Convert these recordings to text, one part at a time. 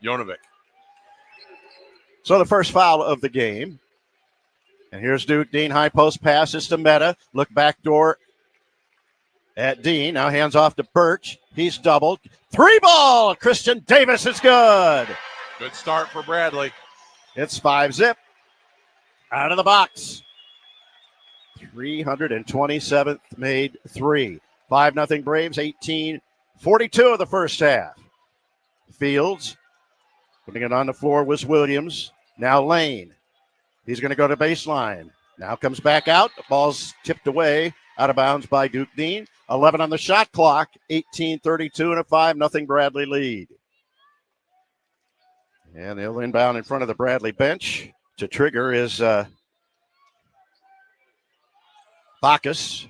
Jonovic. So the first foul of the game. And here's Duke Dean. High post passes to Meta. Look back door at Dean. Now hands off to Birch. He's doubled. 3-ball. Christian Davis is good. Good start for Bradley. It's 5-zip. Out of the box. 327th made three. 5-0 Braves, 18-42 of the first half. Fields putting it on the floor was Williams. Now Lane. He's going to go to baseline. Now comes back out. The ball's tipped away, out of bounds by Duke Dean. 11 on the shot clock, 18-32 and a 5-0 Bradley lead. And they'll inbound in front of the Bradley bench. To trigger is Bacchus.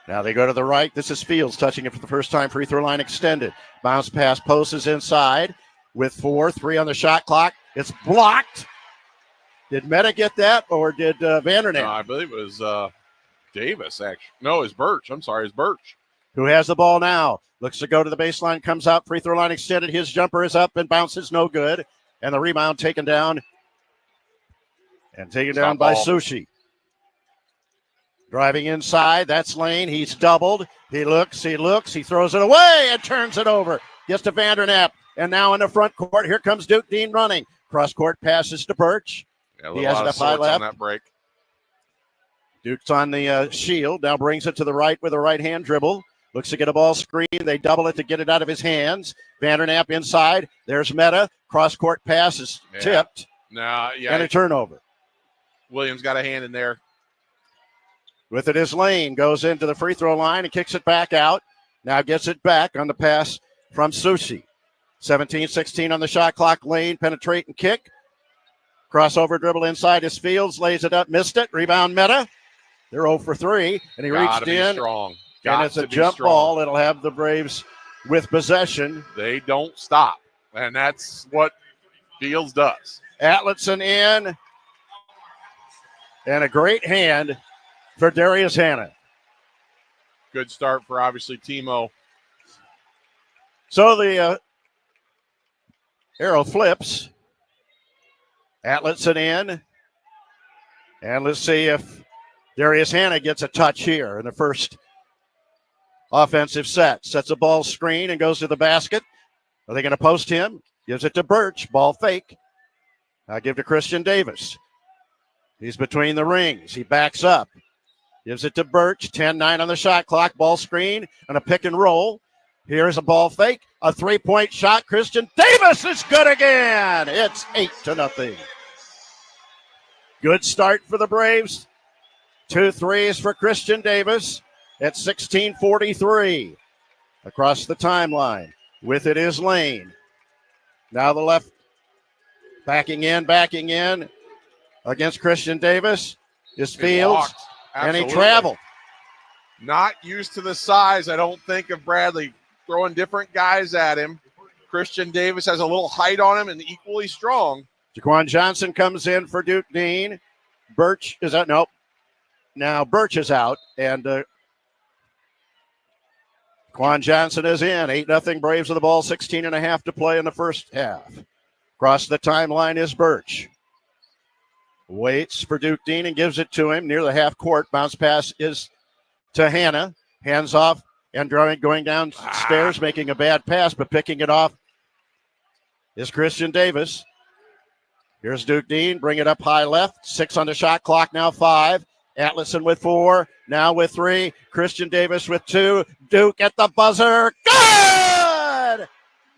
Now they go to the right. This is Fields touching it for the first time. Free throw line extended. Bounce pass post is inside with 4-3 on the shot clock. It's blocked. Did Meta get that or did Vandernap? No, I believe it was Davis, actually. No, it's Birch. I'm sorry, it's Birch. Who has the ball now? Looks to go to the baseline, comes out, free throw line extended. His jumper is up and bounces, no good. And the rebound taken down. And taken down by Sushi. Driving inside, that's Lane. He's doubled. He looks, he throws it away and turns it over. Gets to Vandernap. And now in the front court, here comes Duke Dean running. Cross-court passes to Birch. Yeah, he has it up high left. On that break. Duke's on the shield. Now brings it to the right with a right-hand dribble. Looks to get a ball screen. They double it to get it out of his hands. Vandernap inside. There's Meta. Cross-court pass is tipped. And a turnover. Williams got a hand in there. With it is Lane. Goes into the free throw line and kicks it back out. Now gets it back on the pass from Sushi. 17-16 on the shot clock. Lane penetrate and kick. Crossover dribble inside his Fields. Lays it up. Missed it. Rebound Meta. They're 0 for 3. And he reached in. And it's a jump ball. It'll have the Braves with possession. They don't stop. And that's what Fields does. Atletson in. And a great hand for Darius Hanna. Good start for, obviously, Timo. So the arrow flips. Atletson in. And let's see if Darius Hanna gets a touch here in the first offensive set. Sets a ball screen and goes to the basket. Are they going to post him? Gives it to Birch. Ball fake. I'll give to Christian Davis. He's between the rings. He backs up. Gives it to Birch. 10-9 on the shot clock. Ball screen and a pick and roll. Here's a ball fake. A three-point shot. Christian Davis is good again. It's 8-0. Good start for the Braves. 2 threes for Christian Davis at 16:43. Across the timeline. With it is Lane. Now the left. Backing in against Christian Davis is Fields. And he traveled. Not used to the size, I don't think, of Bradley. Throwing different guys at him. Christian Davis has a little height on him and equally strong. Jaquan Johnson comes in for Duke Dean. Birch is out. Nope. Now Birch is out. And Jaquan Johnson is in. 8-0 Braves with the ball. 16.5 to play in the first half. Across the timeline is Birch. Waits for Duke Dean and gives it to him near the half court. Bounce pass is to Hanna. Hands off and going downstairs, making a bad pass, but picking it off is Christian Davis. Here's Duke Dean. Bring it up high left. 6 on the shot clock, now 5. Atletson with 4, now with 3. Christian Davis with 2. Duke at the buzzer. Good!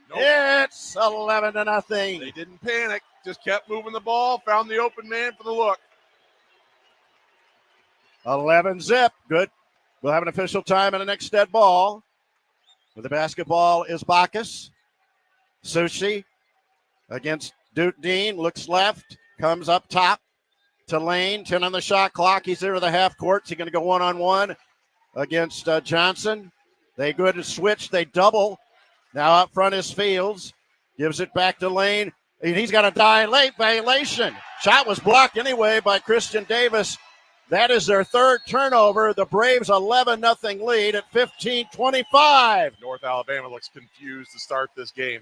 Nope. It's 11-0. They didn't panic. Just kept moving the ball. Found the open man for the look. 11-zip. Good. We'll have an official time and the next dead ball. With the basketball is Bacchus. Sushi against Duke Dean. Looks left. Comes up top to Lane. 10 on the shot clock. He's there to the half court. He's going to go one-on-one against Johnson. They go to switch. They double. Now up front is Fields. Gives it back to Lane. He's got a violation. Shot was blocked anyway by Christian Davis. That is their third turnover. The Braves 11-0 lead at 15:25. North Alabama looks confused to start this game.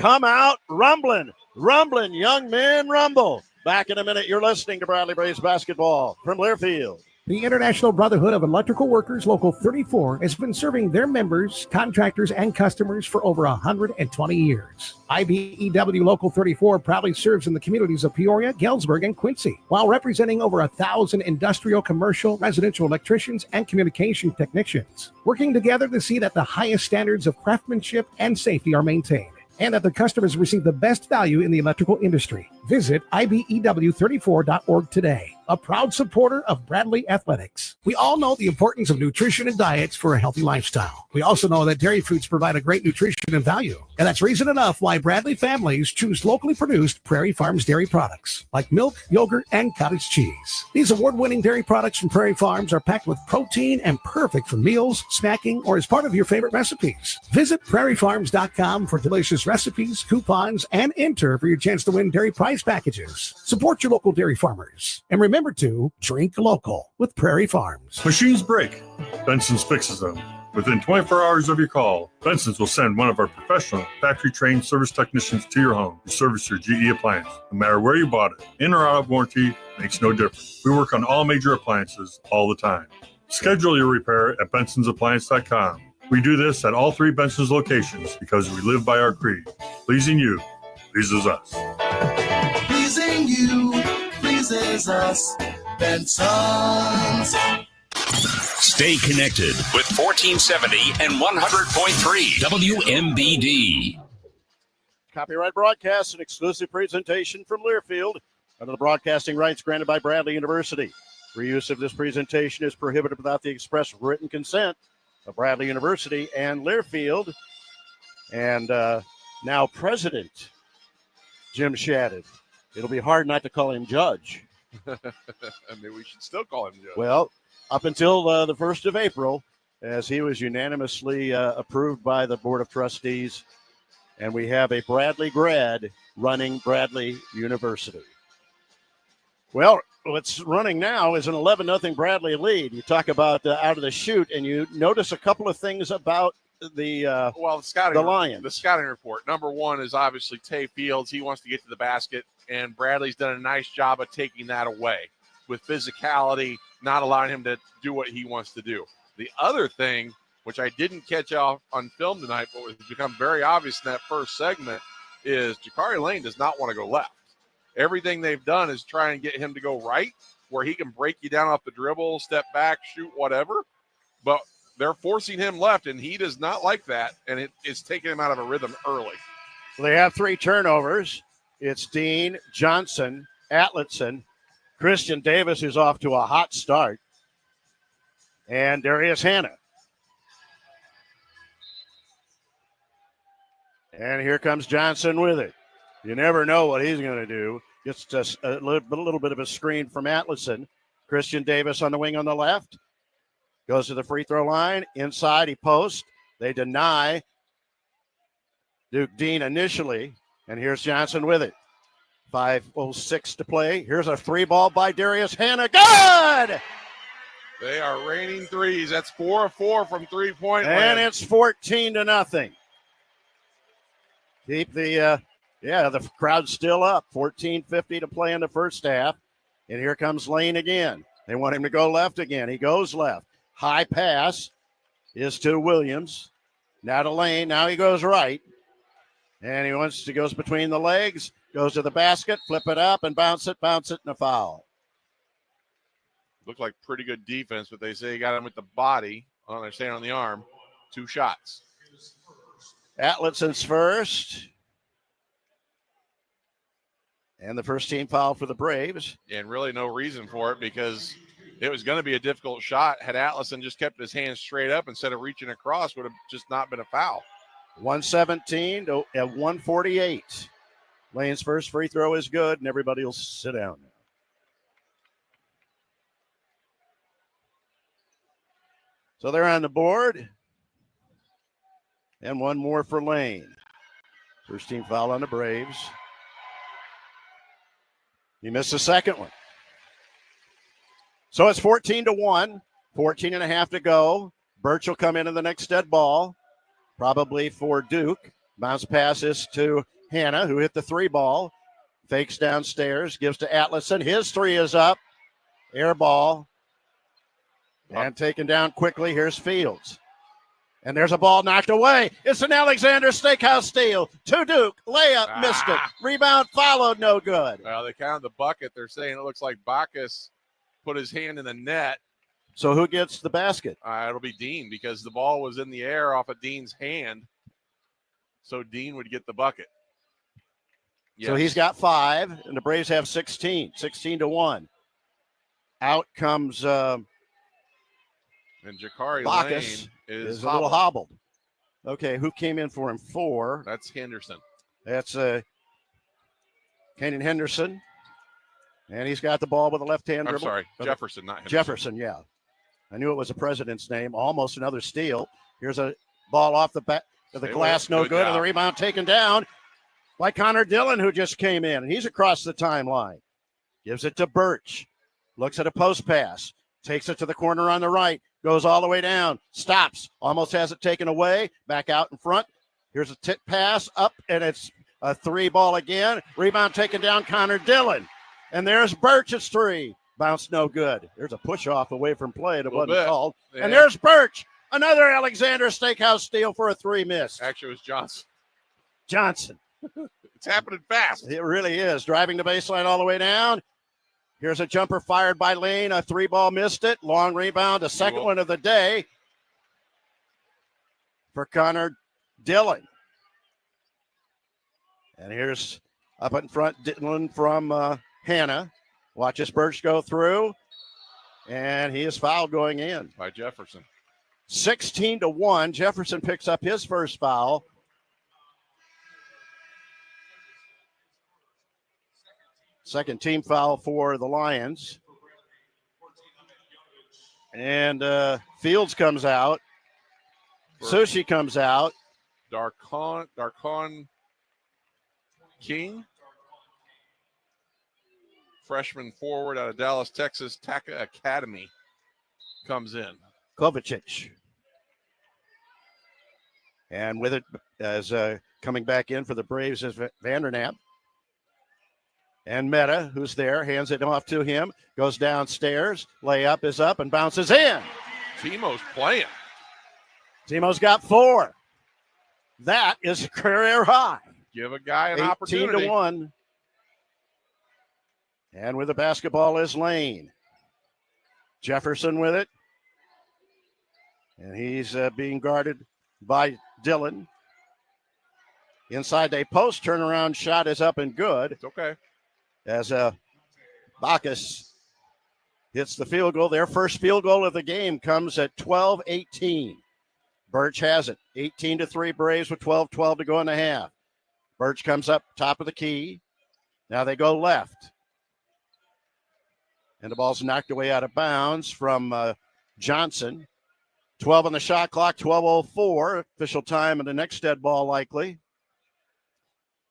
come out rumbling. Rumbling, young men rumble. Back in a minute, you're listening to Bradley Braves basketball from Learfield. The International Brotherhood of Electrical Workers Local 34 has been serving their members, contractors, and customers for over 120 years. IBEW Local 34 proudly serves in the communities of Peoria, Galesburg, and Quincy, while representing over 1,000 industrial, commercial, residential electricians, and communication technicians, working together to see that the highest standards of craftsmanship and safety are maintained, and that the customers receive the best value in the electrical industry. Visit IBEW34.org today, a proud supporter of Bradley Athletics. We all know the importance of nutrition and diets for a healthy lifestyle. We also know that dairy foods provide a great nutrition and value. And that's reason enough why Bradley families choose locally produced Prairie Farms dairy products, like milk, yogurt, and cottage cheese. These award-winning dairy products from Prairie Farms are packed with protein and perfect for meals, snacking, or as part of your favorite recipes. Visit prairiefarms.com for delicious recipes, coupons, and enter for your chance to win dairy prize packages. Support your local dairy farmers. And remember to drink local with Prairie Farms. Machines break. Benson's fixes them. Within 24 hours of your call, Benson's will send one of our professional, factory-trained service technicians to your home to service your GE appliance. No matter where you bought it, in or out of warranty, makes no difference. We work on all major appliances all the time. Schedule your repair at bensonsappliance.com. We do this at all 3 Benson's locations because we live by our creed. Pleasing you pleases us. Pleasing you pleases us. Benson's. Stay connected with 1470 and 100.3 WMBD. Copyright broadcast, an exclusive presentation from Learfield under the broadcasting rights granted by Bradley University. Reuse of this presentation is prohibited without the express written consent of Bradley University and Learfield. And now President Jim Shadid. It'll be hard not to call him Judge. I mean, we should still call him Judge. Well, up until the 1st of April, as he was unanimously approved by the Board of Trustees, and we have a Bradley grad running Bradley University. Well, what's running now is an 11-0 Bradley lead. You talk about out of the chute, and you notice a couple of things about the Lions. The scouting report. Number one is obviously Tay Fields. He wants to get to the basket, and Bradley's done a nice job of taking that away with physicality, not allowing him to do what he wants to do. The other thing, which I didn't catch off on film tonight, but has become very obvious in that first segment, is Jakari Lane does not want to go left. Everything they've done is try and get him to go right, where he can break you down off the dribble, step back, shoot, whatever. But they're forcing him left, and he does not like that, and it's taking him out of a rhythm early. Well, they have 3 turnovers. It's Dean, Johnson, Atletson, Christian Davis, who's off to a hot start, and Darius Hannah. And here comes Johnson with it. You never know what he's going to do. Gets just a little bit of a screen from Atletson. Christian Davis on the wing on the left. Goes to the free throw line. Inside, he posts. They deny Duke Dean initially. And here's Johnson with it. 5:06 to play. Here's a 3-ball by Darius Hannah. Good! They are raining threes. That's 4 of 4 from three-point land. And it's 14-0. Keep the crowd's still up. 14:50 to play in the first half. And here comes Lane again. They want him to go left again. He goes left. High pass is to Williams. Now to Lane. Now he goes right. And he goes between the legs, goes to the basket, flip it up, and bounce it, and a foul. Looked like pretty good defense, but they say he got him with the body. They're staying on the arm. 2 shots. Atletson's first. And the first team foul for the Braves. And really no reason for it because it was going to be a difficult shot. Had Atletson just kept his hands straight up instead of reaching across, would have just not been a foul. 117 to 148. Lane's first free throw is good, and everybody will sit down now. So they're on the board. And one more for Lane. First team foul on the Braves. He missed the second one. So it's 14-1, 14.5 to go. Birch will come into the next dead ball, probably for Duke. Bounce passes to Hannah, who hit the 3 ball. Fakes downstairs, gives to Atlason. His 3 is up. Air ball. And taken down quickly. Here's Fields. And there's a ball knocked away. It's an Alexander Steakhouse steal. To Duke. Layup, missed it. Rebound followed, no good. Well, they counted the bucket. They're saying it looks like Bacchus put his hand in the net. So who gets the basket? It'll be Dean because the ball was in the air off of Dean's hand. So Dean would get the bucket. Yes. So he's got 5, and the Braves have 16 to 1. Out comes and Jakari Bacchus Lane is a little hobbled. Okay, who came in for him? 4. That's Henderson. That's Kanan Henderson. And he's got the ball with a left-hand dribble. I'm sorry, Jefferson, not Henderson. Jefferson, yeah. I knew it was a president's name. Almost another steal. Here's a ball off the back of the glass, no good. And the rebound taken down by Connor Dillon, who just came in. And he's across the timeline. Gives it to Birch. Looks at a post pass. Takes it to the corner on the right. Goes all the way down. Stops. Almost has it taken away. Back out in front. Here's a tip pass up, and it's a 3 ball again. Rebound taken down, Connor Dillon. And there's Birch. It's 3. Bounce no good. There's a push off away from play that wasn't called. Yeah. And there's Birch. Another Alexander Steakhouse steal for a 3 miss. Actually, it was Johnson. Johnson. It's happening fast. It really is. Driving the baseline all the way down. Here's a jumper fired by Lane. A 3 ball missed it. Long rebound. A second one of the day for Connor Dillon. And here's up in front, Dillon from Hannah. Watches Birch go through. And he is fouled going in. By Jefferson. 16 to 1. Jefferson picks up his first foul. Second team foul for the Lions. And Fields comes out. Sushi comes out. Darkon King. Freshman forward out of Dallas, Texas, Taka Academy comes in. Kovacic. And with it, as coming back in for the Braves, is Vandernap. And Meta, who's there, hands it off to him, goes downstairs. Layup is up and bounces in. Timo's playing. Timo's got 4. That is a career high. Give a guy an opportunity. 18 to 1. And with the basketball is Lane. Jefferson with it. And he's being guarded by Dillon. Inside they post, turnaround shot is up and good. It's okay. As Bacchus hits the field goal. Their first field goal of the game comes at 12-18. Birch has it. 18-3 Braves with 12-12 to go in the half. Birch comes up top of the key. Now they go left. And the ball's knocked away out of bounds from Johnson. 12 on the shot clock, 12:04. Official time of the next dead ball likely.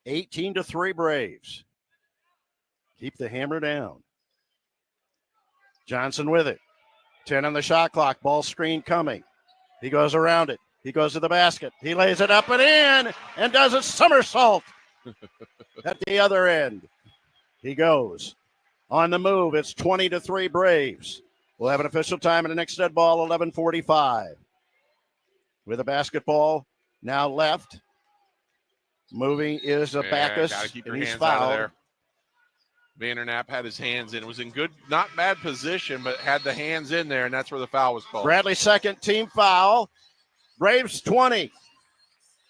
18-3 Braves. Keep the hammer down. Johnson with it. 10 on the shot clock. Ball screen coming. He goes around it. He goes to the basket. He lays it up and in and does a somersault at the other end. He goes. On the move, it's 20-3 Braves. We'll have an official time in the next dead ball, 11:45. With a basketball now left. Moving is a Bacchus. Gotta keep your and he's hands fouled. out of there. Vandernap had his hands in. It was in good, not bad position, but had the hands in there, and that's where the foul was called. Bradley second team foul. Braves 20.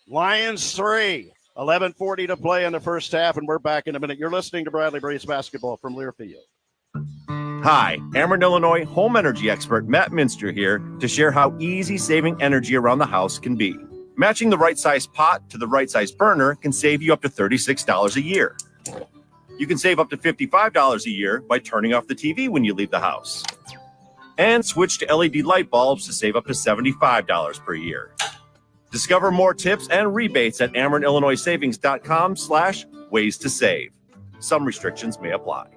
Lions 3. 11:40 to play in the first half, and we're back in a minute. You're listening to Bradley Braves basketball from Learfield. Hi, Ameren, Illinois home energy expert Matt Minster here to share how easy saving energy around the house can be. Matching the right size pot to the right size burner can save you up to $36 a year. You can save up to $55 a year by turning off the TV when you leave the house. And switch to LED light bulbs to save up to $75 per year. Discover more tips and rebates at AmerenIllinoisSavings.com/ways to save. Some restrictions may apply.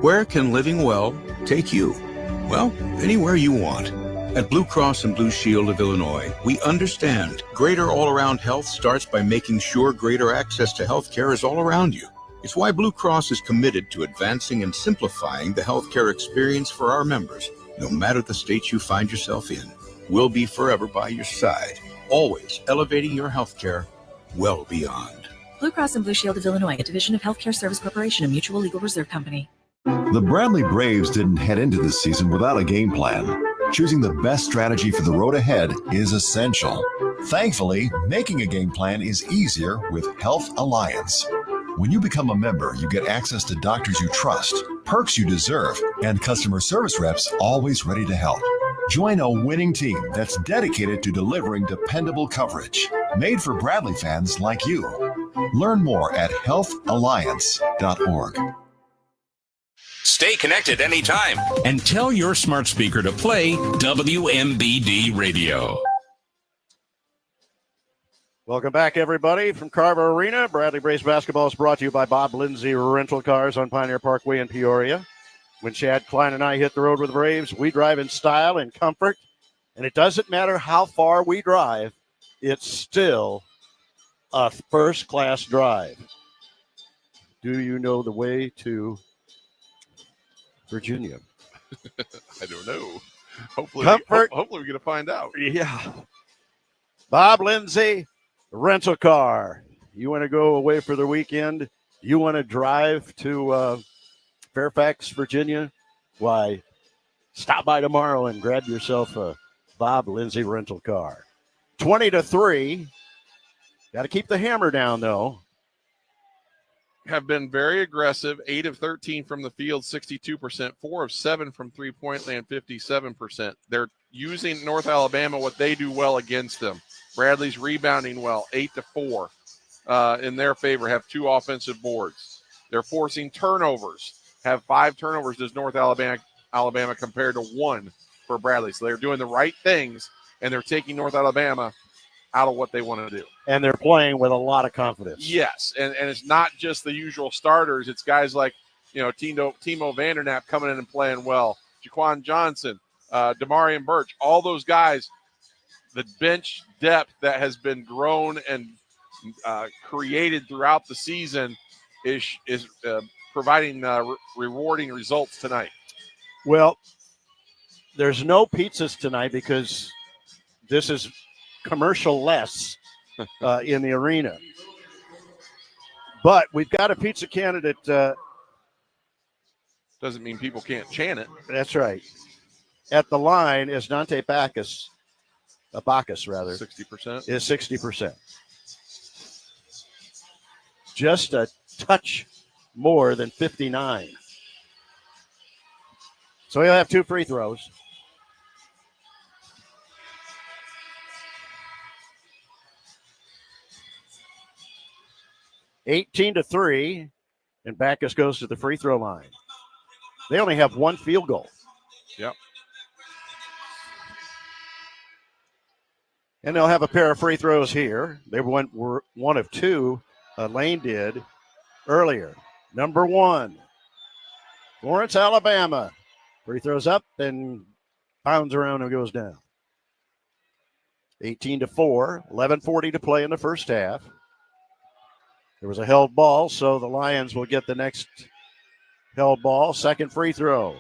Where can living well take you? Well, anywhere you want. At Blue Cross and Blue Shield of Illinois, we understand greater all-around health starts by making sure greater access to health care is all around you. It's why Blue Cross is committed to advancing and simplifying the healthcare experience for our members, no matter the state you find yourself in. We'll be forever by your side, always elevating your healthcare well beyond. Blue Cross and Blue Shield of Illinois, a division of Healthcare Service Corporation, a mutual legal reserve company. The Bradley Braves didn't head into this season without a game plan. Choosing the best strategy for the road ahead is essential. Thankfully, making a game plan is easier with Health Alliance. When you become a member, you get access to doctors you trust, perks you deserve, and customer service reps always ready to help. Join a winning team that's dedicated to delivering dependable coverage, made for Bradley fans like you. Learn more at healthalliance.org. Stay connected anytime and tell your smart speaker to play WMBD Radio. Welcome back, everybody, from Carver Arena. Bradley Braves basketball is brought to you by Bob Lindsay Rental Cars on Pioneer Parkway in Peoria. When Chad Klein and I hit the road with the Braves, we drive in style and comfort, and it doesn't matter how far we drive, it's still a first-class drive. Do you know the way to Virginia? I don't know. Hopefully, hopefully we're going to find out. Yeah. Bob Lindsay Rental Car. You want to go away for the weekend? You want to drive to Fairfax, Virginia? Why, stop by tomorrow and grab yourself a Bob Lindsay Rental Car. 20-3. Got to keep the hammer down, though. Have been very aggressive. 8 of 13 from the field, 62%. 4 of 7 from three-point land, 57%. They're using North Alabama, what they do well against them. Bradley's rebounding well, 8-4 in their favor, have 2 offensive boards. They're forcing turnovers, have 5 turnovers does North Alabama compared to 1 for Bradley. So they're doing the right things, and they're taking North Alabama out of what they want to do. And they're playing with a lot of confidence. Yes, and it's not just the usual starters. It's guys like, Timo Vandernap coming in and playing well, Jaquan Johnson, Damarian Birch, all those guys. The bench depth that has been grown and created throughout the season is providing rewarding results tonight. Well, there's no pizzas tonight because this is commercial-less in the arena. But we've got a pizza candidate. Doesn't mean people can't chant it. That's right. At the line is Dante Bacchus. Bacchus, rather. 60%. Is 60%. Just a touch more than 59. So he'll have 2 free throws. (18-3), and Bacchus goes to the free throw line. They only have 1 field goal. Yep. And they'll have a pair of free throws here. They were one of 2 Lane did earlier. Number 1, Lawrence, Alabama. Free throws up and pounds around and goes down. 18-4, 11:40 to play in the first half. There was a held ball, so the Lions will get the next held ball. Second free throw.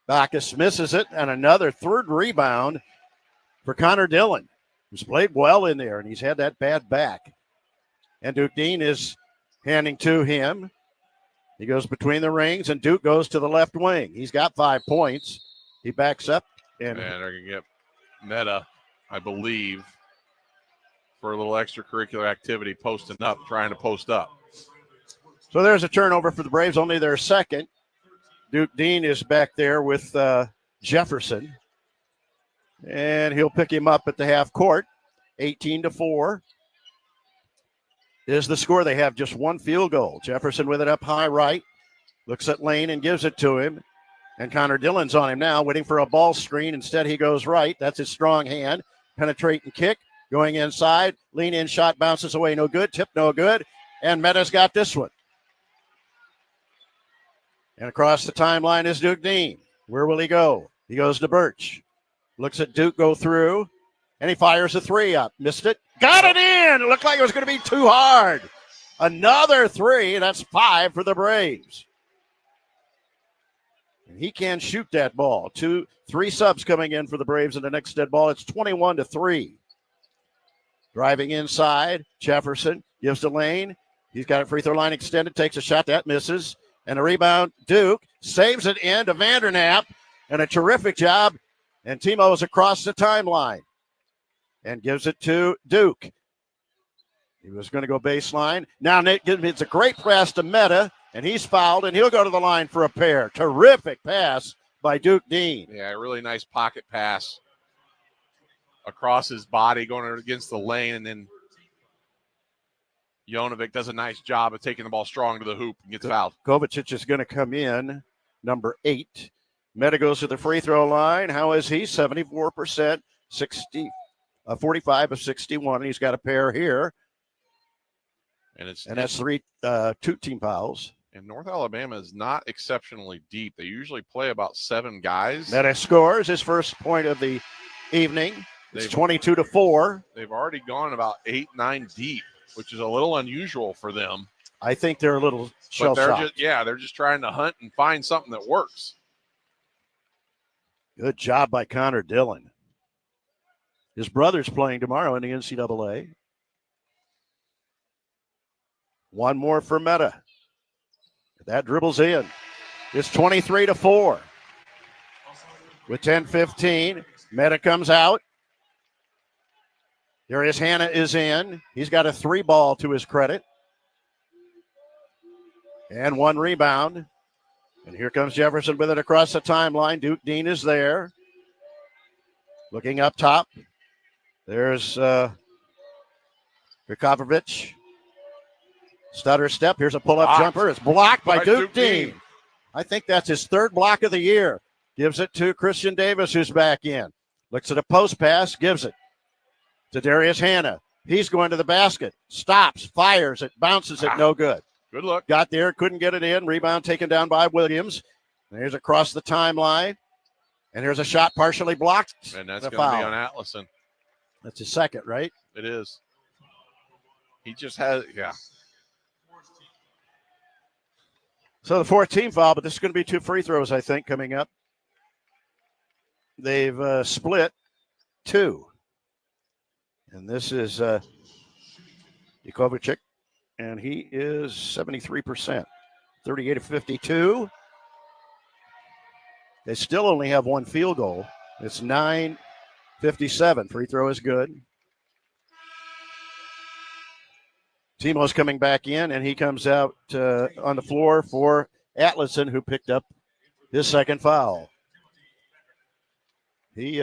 Bacchus misses it, and another third rebound for Connor Dillon, who's played well in there, and he's had that bad back. And Duke Dean is handing to him. He goes between the rings, and Duke goes to the left wing. He's got 5 points. He backs up. And they're going to get Meta, I believe, for a little extracurricular activity, posting up, trying to post up. So there's a turnover for the Braves, only their second. Duke Dean is back there with Jefferson. And he'll pick him up at the half court. 18-4 is the score. They have just 1 field goal. Jefferson with it up high right. Looks at Lane and gives it to him. And Connor Dillon's on him now, waiting for a ball screen. Instead, he goes right. That's his strong hand. Penetrating kick. Going inside. Lean in shot bounces away. No good. Tip no good. And Meta's got this one. And across the timeline is Duke Dean. Where will he go? He goes to Birch. Looks at Duke go through, and he fires a three up. Missed it. Got it in. It looked like it was going to be too hard. Another three. That's 5 for the Braves. And he can shoot that ball. 3 subs coming in for the Braves in the next dead ball. It's 21-3. Driving inside, Jefferson gives to Lane. He's got a free throw line extended, takes a shot, that misses. And a rebound, Duke saves it in to Vandernap. And a terrific job. And Timo is across the timeline and gives it to Duke. He was going to go baseline. Now it's a great pass to Meta, and he's fouled, and he'll go to the line for a pair. Terrific pass by Duke Dean. Yeah, really nice pocket pass across his body, going against the lane, and then Jonovic does a nice job of taking the ball strong to the hoop and gets fouled. Kovacic is going to come in, number 8. Meta goes to the free throw line. How is he? 74%, 45 of 61. He's got a pair here. And that's 2 team fouls. And North Alabama is not exceptionally deep. They usually play about 7 guys. Meta scores his first point of the evening. It's 22-4. They've already gone about 8-9 deep, which is a little unusual for them. I think they're a little shell-shocked. They're just trying to hunt and find something that works. Good job by Connor Dillon. His brother's playing tomorrow in the NCAA. One more for Meta. That dribbles in. It's 23-4. With 10-15, Meta comes out. Darius Hannah is in. He's got a 3 ball to his credit. And 1 rebound. And here comes Jefferson with it across the timeline. Duke Dean is there. Looking up top. There's Vukovic. Stutter step. Here's a pull-up jumper. It's blocked by Duke Dean. I think that's his 3rd block of the year. Gives it to Christian Davis, who's back in. Looks at a post pass. Gives it to Darius Hannah. He's going to the basket. Stops. Fires it. Bounces it. No good. Good look. Got there. Couldn't get it in. Rebound taken down by Williams. And here's across the timeline. And here's a shot partially blocked. And that's going to be on Atlason. That's his 2nd, right? It is. He just has, yeah. So the 4th team foul, but this is going to be 2 free throws, I think, coming up. They've split 2. And this is Vukovic, and he is 73%, 38 of 52. They still only have 1 field goal. It's 9:57. Free throw is good. Timo's coming back in, and he comes out on the floor for Atlason, who picked up his 2nd foul. He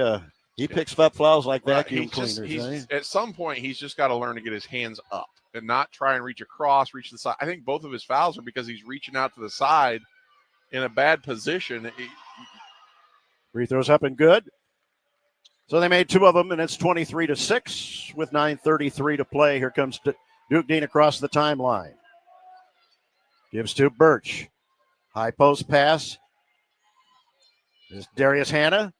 picks up fouls like vacuum cleaners. At some point, he's just got to learn to get his hands up and not try and reach across, reach the side. I think both of his fouls are because he's reaching out to the side in a bad position. Free throws up and good. So they made 2 of them, and it's 23-6 with 9:33 to play. Here comes Duke Dean across the timeline. Gives to Birch. High post pass. There's Darius Hannah.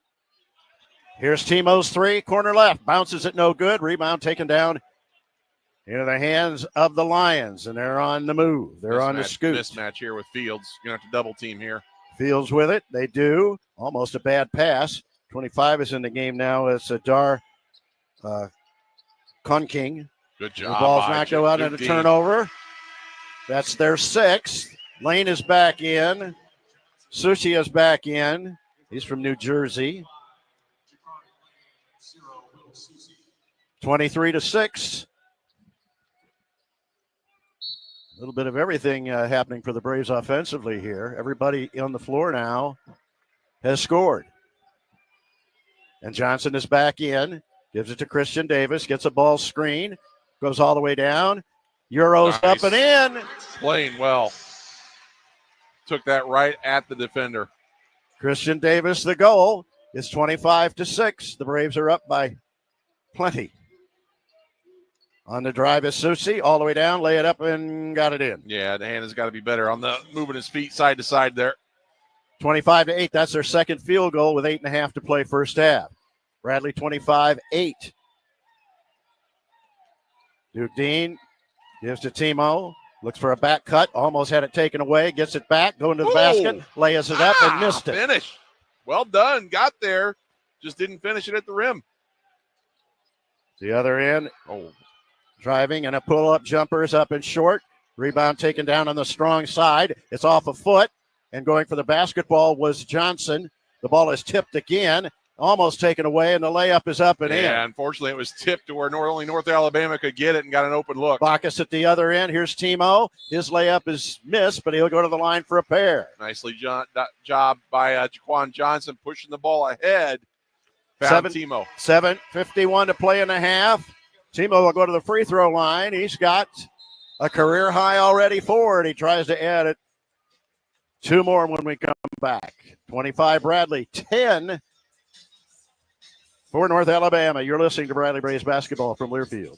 Here's Timo's 3, corner left. Bounces it no good. Rebound taken down into the hands of the Lions, and they're on the move. They're on the scoot. Mismatch here with Fields. You're going to have to double team here. Fields with it. They do. Almost a bad pass. 25 is in the game now. It's Dar Conking. Good job. The ball's not go out in a turnover. That's their 6th. Lane is back in. Sushi is back in. He's from New Jersey. 23-6. A little bit of everything happening for the Braves offensively here. Everybody on the floor now has scored. And Johnson is back in. Gives it to Christian Davis. Gets a ball screen. Goes all the way down. Euros nice. Up and in. Playing well. Took that right at the defender. Christian Davis, the goal. It's 25-6. The Braves are up by plenty. On the drive is Susi, all the way down, lay it up and got it in. Yeah, the hand has got to be better on the moving his feet side to side there. 25-8. That's their second field goal with 8.5 to play first half. Bradley 25-8. Duke Dean gives to Timo. Looks for a back cut. Almost had it taken away. Gets it back. Going to the basket. Layers it up and missed it. Finish. Well done. Got there. Just didn't finish it at the rim. The other end. Driving and a pull-up jumper is up and short. Rebound taken down on the strong side. It's off a foot. And going for the basketball was Johnson. The ball is tipped again. Almost taken away, and the layup is up and in. Yeah, unfortunately, it was tipped to where only North Alabama could get it and got an open look. Bacchus at the other end. Here's Timo. His layup is missed, but he'll go to the line for a pair. Nicely job by Jaquan Johnson pushing the ball ahead. Found Timo. 7:51 to play in the half. Timo will go to the free throw line. He's got a career high already for it. He tries to add it. 2 more when we come back. 25 Bradley, 10 for North Alabama. You're listening to Bradley Braves basketball from Learfield.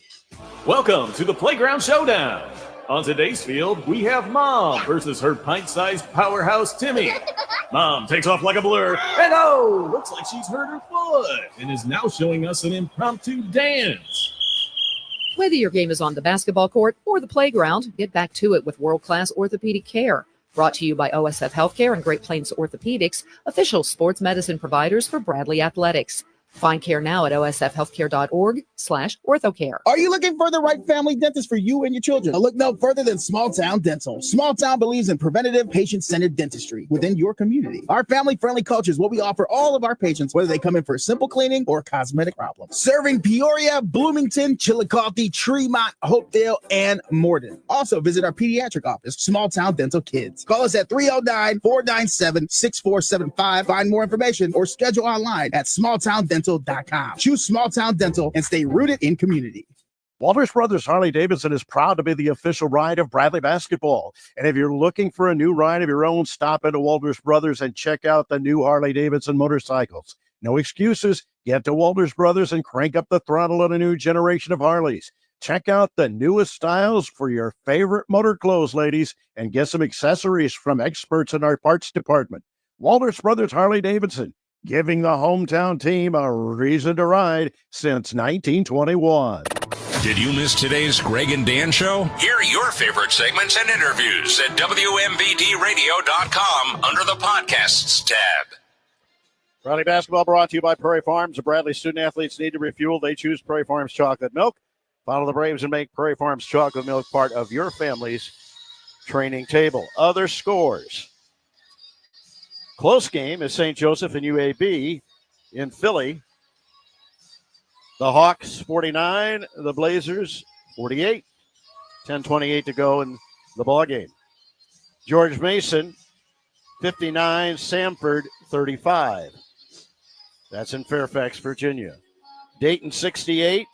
Welcome to the Playground Showdown. On today's field, we have Mom versus her pint-sized powerhouse Timmy. Mom takes off like a blur, and looks like she's hurt her foot and is now showing us an impromptu dance. Whether your game is on the basketball court or the playground, get back to it with world-class orthopedic care. Brought to you by OSF Healthcare and Great Plains Orthopedics, official sports medicine providers for Bradley Athletics. Find care now at osfhealthcare.org/orthocare. Are you looking for the right family dentist for you and your children? Look no further than Small Town Dental. Small Town believes in preventative, patient-centered dentistry within your community. Our family-friendly culture is what we offer all of our patients, whether they come in for a simple cleaning or cosmetic problems. Serving Peoria, Bloomington, Chillicothe, Tremont, Hopedale, and Morden. Also visit our pediatric office, Small Town Dental Kids. Call us at 309-497-6475. Find more information or schedule online at smalltowndental.com. Choose Small Town Dental and stay rooted in community. Walters Brothers Harley-Davidson is proud to be the official ride of Bradley basketball. And if you're looking for a new ride of your own, stop into Walters Brothers and check out the new Harley-Davidson motorcycles. No excuses. Get to Walters Brothers and crank up the throttle on a new generation of Harleys. Check out the newest styles for your favorite motor clothes, ladies, and get some accessories from experts in our parts department. Walters Brothers Harley-Davidson, giving the hometown team a reason to ride since 1921. Did you miss today's Greg and Dan show? Hear your favorite segments and interviews at WMBDradio.com under the Podcasts tab. Bradley basketball brought to you by Prairie Farms. The Bradley student athletes need to refuel. They choose Prairie Farms chocolate milk. Follow the Braves and make Prairie Farms chocolate milk part of your family's training table. Other scores. Close game is St. Joseph and UAB in Philly. The Hawks 49, the Blazers 48. 10:28 to go in the ball game. George Mason 59, Samford 35. That's in Fairfax, Virginia. Dayton 68,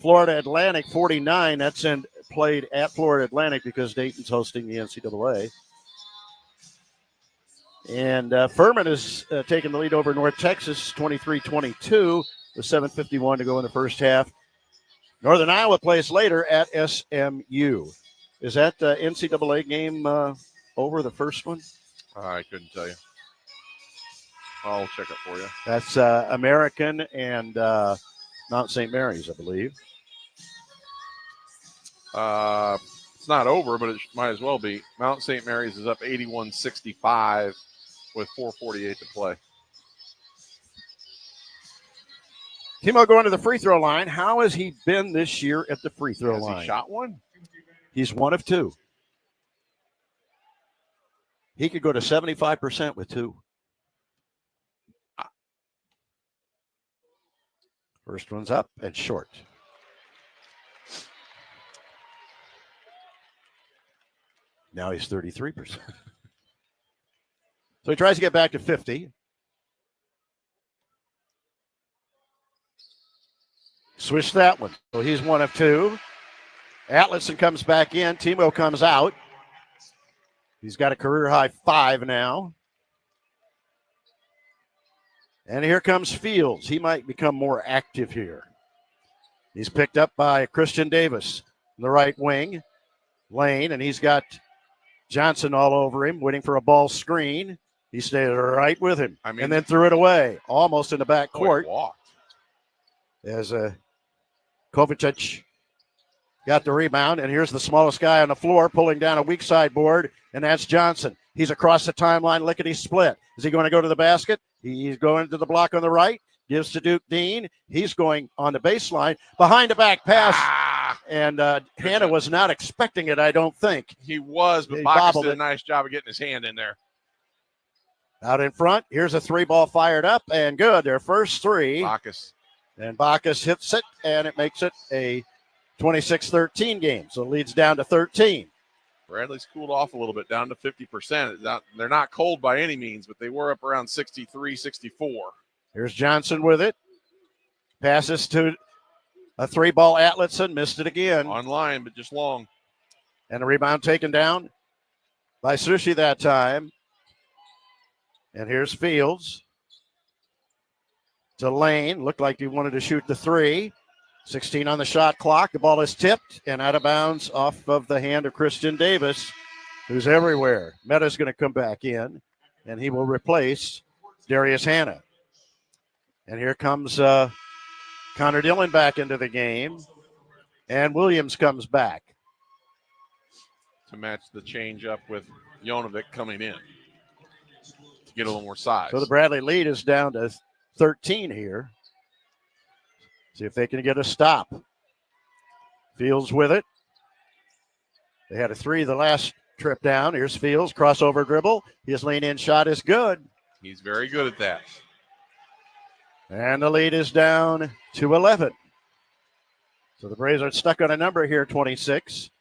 Florida Atlantic 49. That's played at Florida Atlantic because Dayton's hosting the NCAA. And Furman is taking the lead over North Texas, 23-22, with 7:51 to go in the first half. Northern Iowa plays later at SMU. Is that NCAA game over, the first one? I couldn't tell you. I'll check it for you. That's American and Mount St. Mary's, I believe. It's not over, but it might as well be. Mount St. Mary's is up 81-65 with 4:48 to play. Timo going to the free throw line. How has he been this year at the free throw line? He shot one? He's 1 of 2. He could go to 75% with 2. First one's up and short. Now he's 33%. So he tries to get back to 50. Swish that one. So he's 1 of 2. Atlason comes back in. Timo comes out. He's got a career high 5 now. And here comes Fields. He might become more active here. He's picked up by Christian Davis in the right wing lane, and he's got Johnson all over him, waiting for a ball screen. He stayed right with him, I mean, and then threw it away, almost in the back court. Walked. As Kovacic got the rebound, and here's the smallest guy on the floor pulling down a weak side board, and that's Johnson. He's across the timeline, lickety split. Is he going to go to the basket? He's going to the block on the right, gives to Duke Dean. He's going on the baseline, behind the back pass, and Hannah was not expecting it, I don't think. He was, but He Bacchus bobbled did a it. nice job of getting his hand in there. Out in front, here's a 3-ball fired up, and good. Their first three. Bacchus. And Bacchus hits it, and it makes it a 26-13 game. So it leads down to 13. Bradley's cooled off a little bit, down to 50%. They're not cold by any means, but they were up around 63, 64. Here's Johnson with it. Passes to a 3-ball Atletson. Missed it again. Online, but just long. And a rebound taken down by Sushi that time. And here's Fields. To Lane. Looked like he wanted to shoot the 3. 16 on the shot clock. The ball is tipped and out of bounds off of the hand of Christian Davis, who's everywhere. Meta's going to come back in, and he will replace Darius Hannah. And here comes Connor Dillon back into the game, and Williams comes back. To match the change up with Jonovic coming in to get a little more size. So the Bradley lead is down to 13 here. See if they can get a stop. Fields with it. They had a 3 the last trip down. Here's Fields, crossover dribble. His lean-in shot is good. He's very good at that. And the lead is down to 11. So the Braves are stuck on a number here, 26,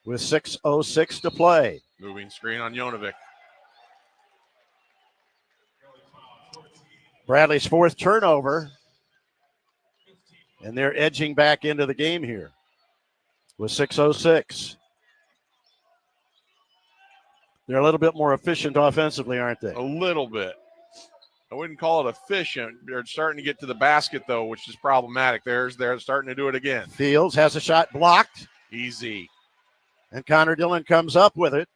with 6:06 to play. Moving screen on Jonovic. Bradley's 4th turnover. And they're edging back into the game here with 6:06. They're a little bit more efficient offensively, aren't they? A little bit. I wouldn't call it efficient. They're starting to get to the basket, though, which is problematic. They're starting to do it again. Fields has a shot blocked. Easy. And Connor Dillon comes up with it.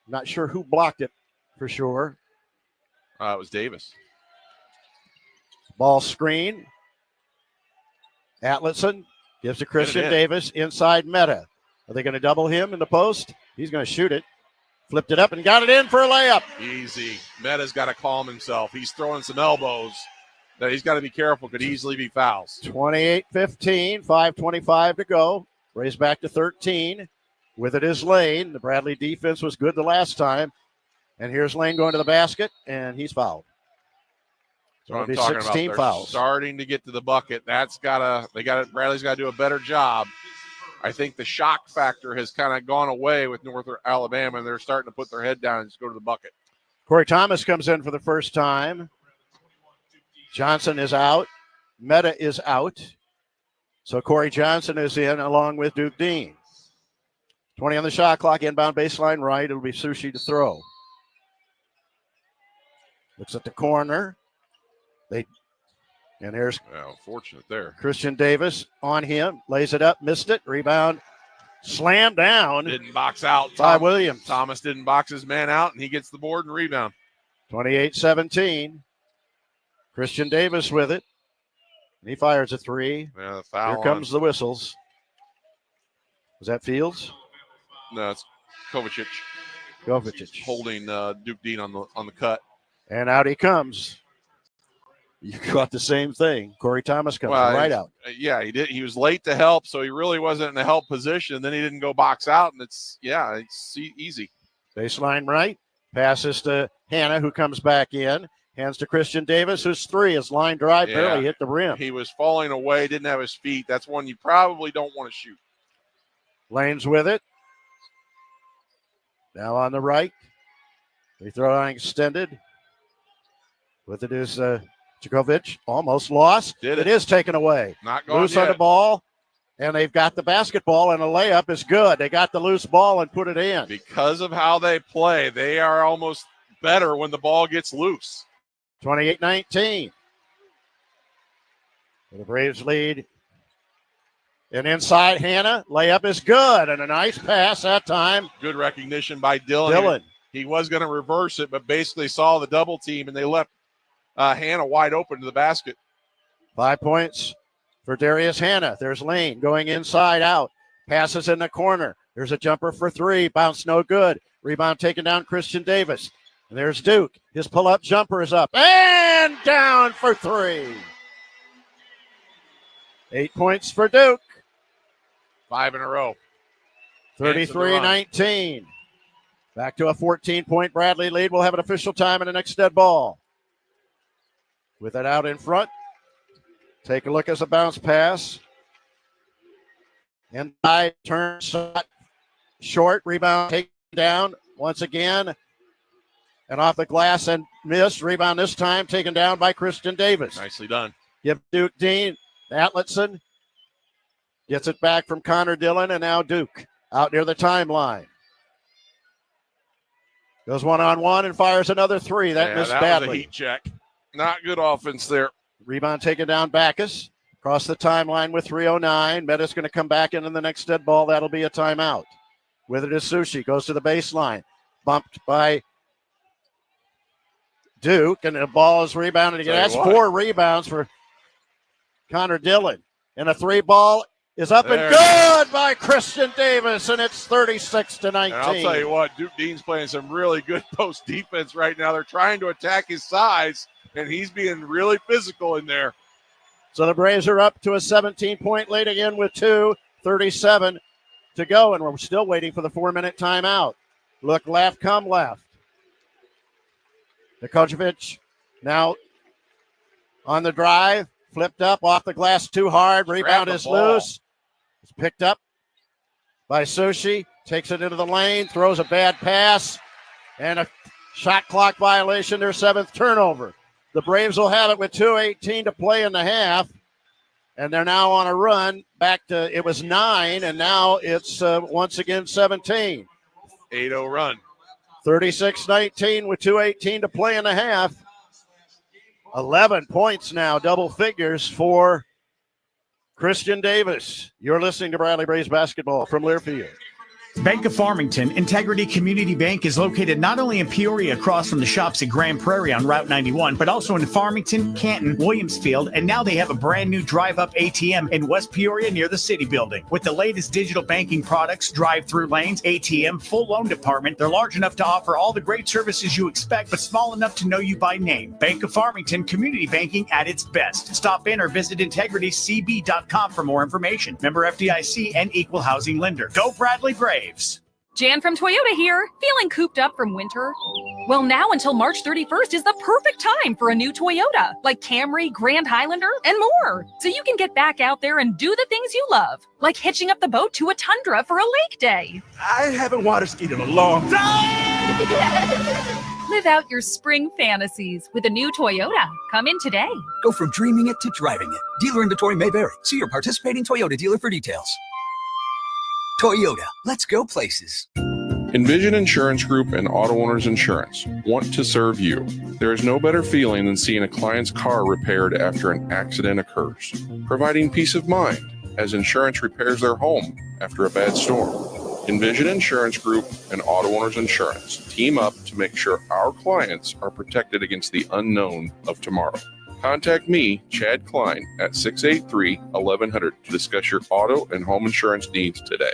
Not sure who blocked it for sure. It was Davis. Ball screen. Atletson gives to Christian Davis inside Meta. Are they going to double him in the post? He's going to shoot it. Flipped it up and got it in for a layup. Easy. Meta's got to calm himself. He's throwing some elbows that he's got to be careful. Could easily be fouls. 28-15, 5:25 to go. Raised back to 13. With it is Lane. The Bradley defense was good the last time. And here's Lane going to the basket, and he's fouled. So I'm talking about. They're fouls. Starting to get to the bucket. Bradley's got to do a better job. I think the shock factor has kind of gone away with North Alabama, and they're starting to put their head down and just go to the bucket. Corey Thomas comes in for the first time. Johnson is out. Meta is out. So Corey Johnson is in along with Duke Dean. 20 on the shot clock, inbound baseline right. It'll be Sushi to throw. Looks at the corner. And there's fortunate there. Christian Davis on him. Lays it up, missed it. Rebound. Slammed down. Didn't box out. By Williams. Thomas didn't box his man out, and he gets the board and rebound. 28-17. Christian Davis with it. And he fires a 3. Yeah, the foul. Here comes the whistles. Was that Fields? No, it's Kovacic. Holding Duke Dean on the cut. And out he comes. You caught the same thing. Corey Thomas comes right out. Yeah, he did. He was late to help, so he really wasn't in a help position. Then he didn't go box out, and it's easy. Baseline right. Passes to Hannah, who comes back in. Hands to Christian Davis, whose 3 is line drive, barely hit the rim. He was falling away, didn't have his feet. That's one you probably don't want to shoot. Lane's with it. Now on the right. They throw on extended. With it is Djokovic, almost lost. It is taken away. Not gone loose yet. on the ball, and they've got the basketball, and a layup is good. They got the loose ball and put it in. Because of how they play, they are almost better when the ball gets loose. 28-19. The Braves lead. And inside Hannah, layup is good, and a nice pass that time. Good recognition by Dillon. He was going to reverse it, but basically saw the double team, and they left Hannah wide open to the basket. 5 points for Darius Hannah. There's Lane going inside out. Passes in the corner. There's a jumper for three. Bounce no good. Rebound taken down Christian Davis. And there's Duke. His pull-up jumper is up. And down for three. 8 points for Duke. 5 in a row. 33-19. Back to a 14-point Bradley lead. We'll have an official time in the next dead ball. With it out in front. Take a look as a bounce pass. Inside turn shot. Short rebound taken down once again. And off the glass and missed. Rebound this time taken down by Christian Davis. Nicely done. Give Duke Dean. Atletson gets it back from Connor Dillon, and now Duke out near the timeline. Goes one-on-one and fires another three. That missed badly. Was a heat check. Not good offense there. Rebound taken down Backus. Across the timeline with 3:09. Meta's going to come back into the next dead ball. That'll be a timeout. With it is Sushi. Goes to the baseline. Bumped by Duke, and the ball is rebounded again. That's 4 rebounds for Connor Dillon. And a 3 ball is up and good by Christian Davis, and it's 36-19. And I'll tell you what, Duke Dean's playing some really good post defense right now. They're trying to attack his size, and he's being really physical in there. So the Braves are up to a 17-point lead again with 2:37 to go, and we're still waiting for the 4-minute timeout. Look left, come left. Nikojevic now on the drive, flipped up off the glass too hard. Rebound is loose. It's picked up by Sushi. Takes it into the lane, throws a bad pass, and a shot clock violation, their 7th turnover. The Braves will have it with 2:18 to play in the half, and they're now on a run back to, it was 9, and now it's once again 17. 8-0 run. 36-19 with 2:18 to play in the half. 11 points now, double figures for Christian Davis. You're listening to Bradley Braves basketball from Learfield. Bank of Farmington, Integrity Community Bank is located not only in Peoria across from the shops at Grand Prairie on Route 91, but also in Farmington, Canton, Williamsfield, and now they have a brand new drive-up ATM in West Peoria near the City Building. With the latest digital banking products, drive-through lanes, ATM, full loan department, they're large enough to offer all the great services you expect, but small enough to know you by name. Bank of Farmington, community banking at its best. Stop in or visit integritycb.com for more information. Member FDIC and equal housing lender. Go Bradley Braves. Jan from Toyota here. Feeling cooped up from winter? Well, now until March 31st is the perfect time for a new Toyota, like Camry, Grand Highlander, and more. So you can get back out there and do the things you love, like hitching up the boat to a tundra for a lake day. I haven't water skied in a long time. Live out your spring fantasies with a new Toyota. Come in today. Go from dreaming it to driving it. Dealer inventory may vary. See your participating Toyota dealer for details. Toyota, let's go places. Envision Insurance Group and Auto Owners Insurance want to serve you. There is no better feeling than seeing a client's car repaired after an accident occurs, providing peace of mind as insurance repairs their home after a bad storm. Envision Insurance Group and Auto Owners Insurance team up to make sure our clients are protected against the unknown of tomorrow. Contact me, Chad Klein, at 683-1100 to discuss your auto and home insurance needs today.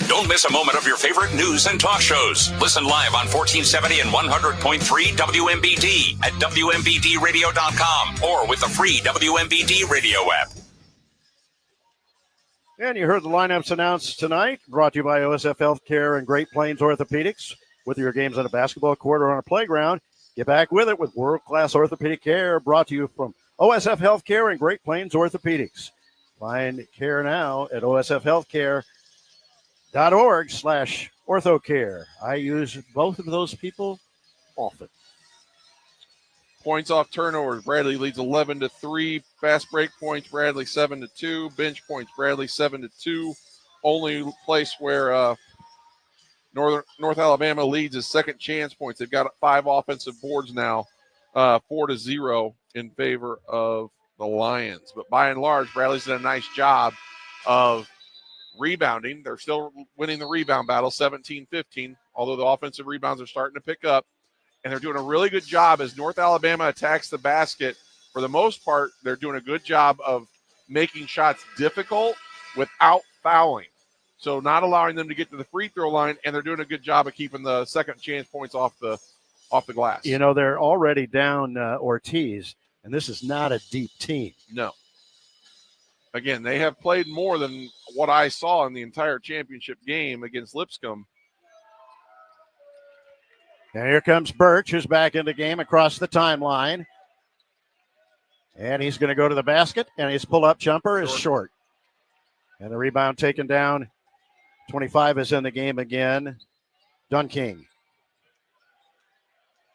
Don't miss a moment of your favorite news and talk shows. Listen live on 1470 and 100.3 WMBD at WMBDradio.com or with the free WMBD radio app. And you heard the lineups announced tonight, brought to you by OSF Healthcare and Great Plains Orthopedics. Whether your game's on a basketball court or on a playground, get back with it with world-class orthopedic care, brought to you from OSF Healthcare and Great Plains Orthopedics. Find care now at osfhealthcare.org/orthocare. I use both of those people often. Points off turnovers. Bradley leads 11-3. Fast break points. Bradley 7-2. Bench points. Bradley 7-2. Only place where North Alabama leads is second chance points. They've got 5 offensive boards now, 4-0 in favor of the Lions. But by and large, Bradley's done a nice job of rebounding. They're still winning the rebound battle, 17-15 although the offensive rebounds are starting to pick up. And they're doing a really good job as North Alabama attacks the basket. For the most part, they're doing a good job of making shots difficult without fouling. So not allowing them to get to the free throw line, and they're doing a good job of keeping the second chance points off the glass. You know, they're already down Ortiz, and this is not a deep team. No. Again, they have played more than what I saw in the entire championship game against Lipscomb. And here comes Birch, who's back in the game across the timeline. And he's going to go to the basket, and his pull-up jumper is short. And the rebound taken down. 25 is in the game again. Dunking.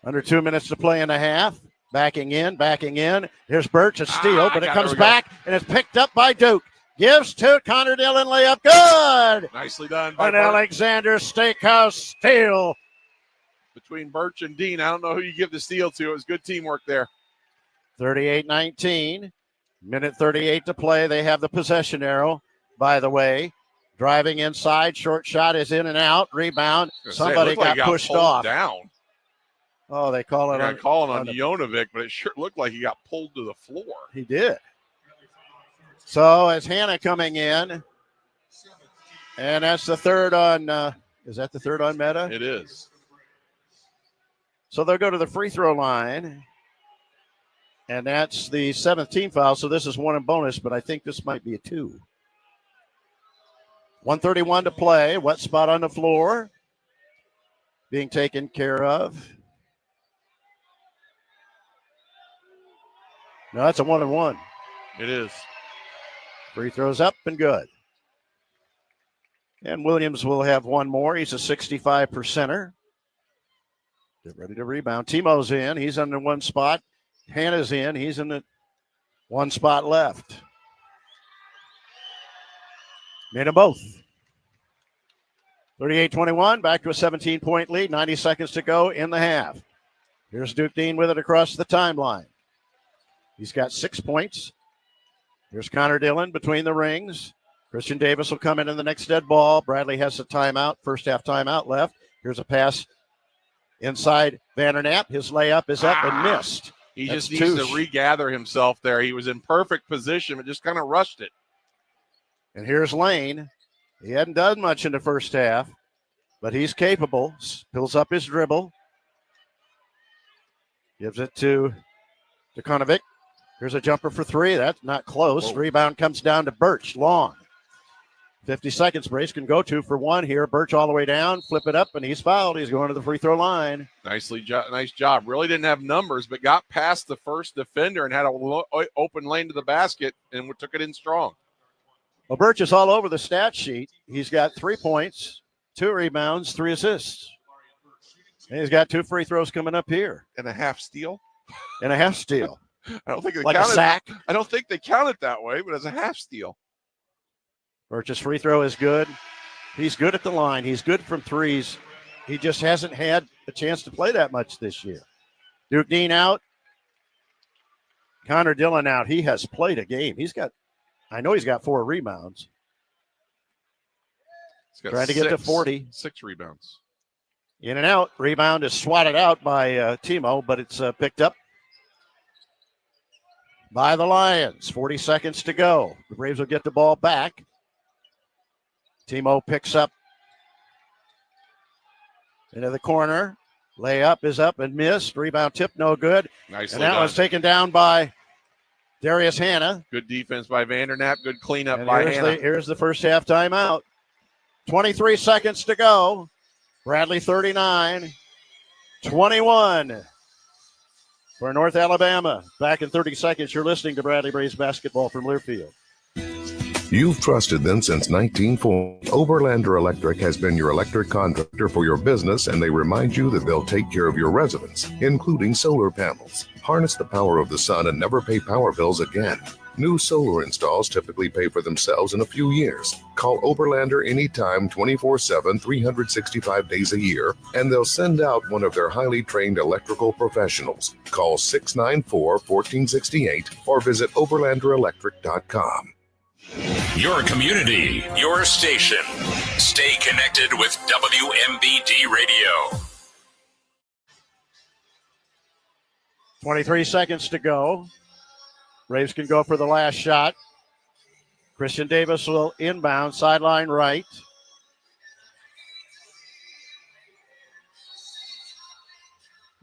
Under 2 minutes to play in the half. Backing in. Here's Birch, a steal, but it comes back, and it's picked up by Duke. Gives to Connor Dillon, layup, good! Nicely done by An Birch. Alexander Steakhouse steal. Between Birch and Dean, I don't know who you give the steal to. It was good teamwork there. 38-19. Minute 38 to play. They have the possession arrow, by the way. Driving inside. Short shot is in and out. Rebound. Somebody got pushed off. Down. Oh, they call it on Jonovic, but it sure looked like he got pulled to the floor. He did. So it's Hannah coming in. And that's the third on, is that the third on Meta? It is. So they'll go to the free throw line. And that's the 7th team foul. So this is 1 in bonus, but I think this might be a 2. 1:31 to play. Wet spot on the floor. Being taken care of. No, that's a 1-and-1. It is. Free throws up and good. And Williams will have one more. He's a 65%er. Get ready to rebound. Timo's in. He's under one spot. Hannah's in. He's in the one spot left. Made them both. 38-21. Back to a 17-point lead. 90 seconds to go in the half. Here's Duke Dean with it across the timeline. He's got 6 points. Here's Connor Dillon between the rings. Christian Davis will come in the next dead ball. Bradley has a timeout, first half timeout left. Here's a pass inside Vandernap. His layup is up and missed. He just needs to regather himself there. He was in perfect position, but just kind of rushed it. And here's Lane. He hadn't done much in the first half, but he's capable. Fills up his dribble. Gives it to Konovic. Here's a jumper for 3. That's not close. Whoa. Rebound comes down to Birch. Long. 50 seconds. Brace can go 2 for 1 here. Birch all the way down. Flip it up, and he's fouled. He's going to the free throw line. Nice job. Really didn't have numbers, but got past the first defender and had an open lane to the basket and took it in strong. Well, Birch is all over the stat sheet. He's got 3 points, 2 rebounds, 3 assists. And he's got 2 free throws coming up here. And a half steal? And a half steal. I don't think they like count a sack. I don't think they count it that way, but as a half steal. Birch's free throw is good. He's good at the line. He's good from threes. He just hasn't had a chance to play that much this year. Duke Dean out. Connor Dillon out. He has played a game. I know he's got 4 rebounds. He's got trying to get to 40. 6 rebounds. In and out. Rebound is swatted out by Timo, but it's picked up by the Lions. 40 seconds to go. The Braves will get the ball back. Timo picks up into the corner. Layup is up and missed. Rebound tip, no good. Nicely and that done. was taken down by Darius Hannah. Good defense by Vandernap. Good cleanup by Hannah. Here's the first half timeout. 23 seconds to go. Bradley 39. 21 for North Alabama. Back in 30 seconds, you're listening to Bradley Braves basketball from Learfield. You've trusted them since 1940. Oberlander Electric has been your electric contractor for your business, and they remind you that they'll take care of your residents, including solar panels. Harness the power of the sun and never pay power bills again. New solar installs typically pay for themselves in a few years. Call Oberlander anytime, 24/7, 365 days a year, and they'll send out one of their highly trained electrical professionals. Call 694-1468 or visit Oberlanderelectric.com. Your community, your station. Stay connected with WMBD Radio. 23 seconds to go. Braves can go for the last shot. Christian Davis will inbound, sideline right.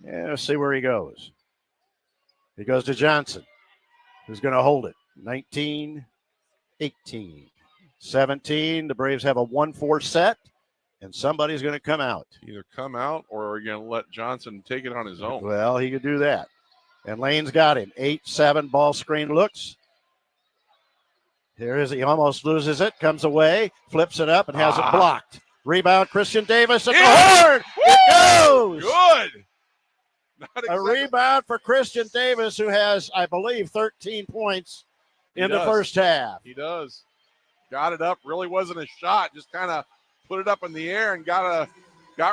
Yeah, let's see where he goes. He goes to Johnson, who's going to hold it. 19, 18, 17. The Braves have a 1-4 set, and somebody's going to come out. Either come out or are you going to let Johnson take it on his own? Well, he could do that. And Lane's got him. 8-7 ball screen looks. Here is he almost loses it, comes away, flips it up, and has it blocked. Rebound, Christian Davis at the horn. It goes. Good. A rebound for Christian Davis, who has, I believe, 13 points in the first half. He does. Got it up. Really wasn't a shot. Just kind of put it up in the air and got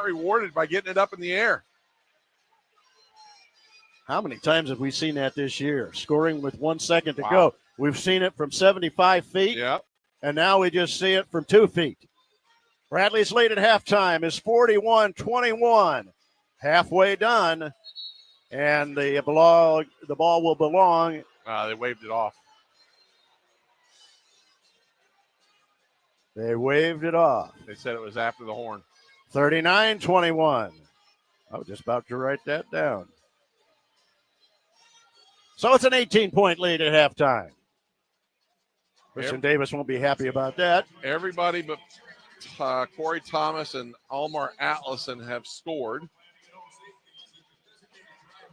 rewarded by getting it up in the air. How many times have we seen that this year? Scoring with 1 second to go. We've seen it from 75 feet, and now we just see it from 2 feet. Bradley's lead at halftime is 41-21. Halfway done, and the ball will belong. They waved it off. They waved it off. They said it was after the horn. 39-21. I was just about to write that down. So it's an 18-point lead at halftime. Christian Davis won't be happy about that. Everybody but Corey Thomas and Almar Atlason have scored.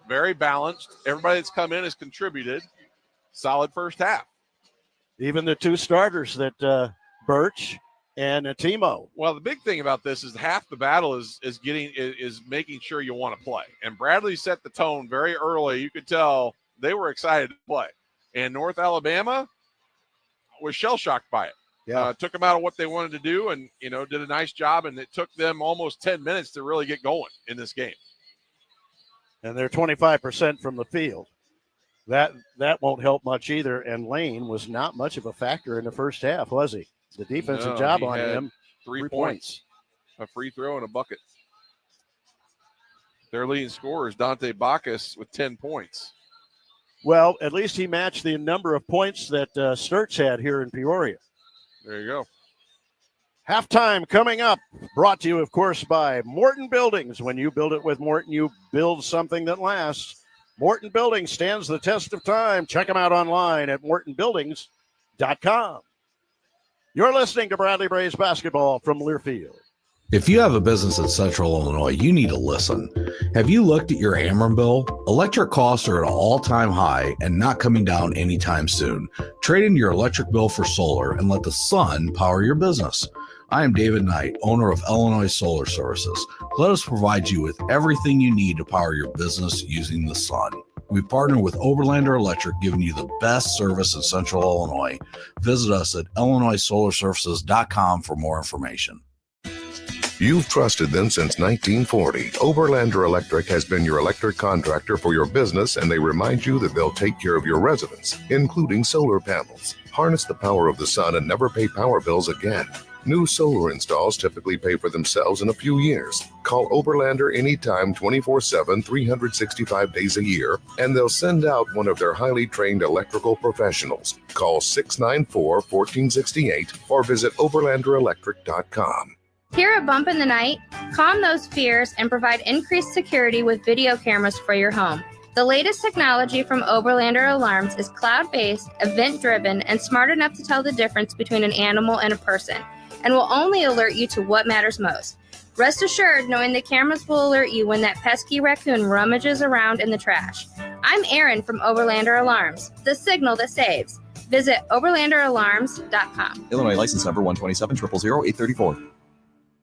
Very balanced. Everybody that's come in has contributed. Solid first half. Even the two starters that Birch and Timo. Well, the big thing about this is half the battle is making sure you want to play. And Bradley set the tone very early. You could tell they were excited to play. And North Alabama was shell-shocked by it. Took them out of what they wanted to do and, did a nice job. And it took them almost 10 minutes to really get going in this game. And they're 25% from the field. That won't help much either. And Lane was not much of a factor in the first half, was he? The defensive job on him. 3 points. A free throw and a bucket. Their leading scorer is Dante Bacchus with 10 points. Well, at least he matched the number of points that Sturts had here in Peoria. There you go. Halftime coming up, brought to you, of course, by Morton Buildings. When you build it with Morton, you build something that lasts. Morton Buildings stands the test of time. Check them out online at mortonbuildings.com. You're listening to Bradley Braves basketball from Learfield. If you have a business in Central Illinois, you need to listen. Have you looked at your Ameren bill? Electric costs are at an all-time high and not coming down anytime soon. Trade in your electric bill for solar and let the sun power your business. I am David Knight, owner of Illinois Solar Services. Let us provide you with everything you need to power your business using the sun. We partner with Oberlander Electric, giving you the best service in Central Illinois. Visit us at IllinoisSolarServices.com for more information. You've trusted them since 1940. Oberlander Electric has been your electric contractor for your business, and they remind you that they'll take care of your residents, including solar panels. Harness the power of the sun and never pay power bills again. New solar installs typically pay for themselves in a few years. Call Oberlander anytime, 24/7, 365 days a year, and they'll send out one of their highly trained electrical professionals. Call 694-1468 or visit oberlanderelectric.com. Hear a bump in the night? Calm those fears and provide increased security with video cameras for your home. The latest technology from Oberlander Alarms is cloud-based, event-driven, and smart enough to tell the difference between an animal and a person, and will only alert you to what matters most. Rest assured knowing the cameras will alert you when that pesky raccoon rummages around in the trash. I'm Erin from Oberlander Alarms, the signal that saves. Visit oberlanderalarms.com. Illinois license number 127-000-834.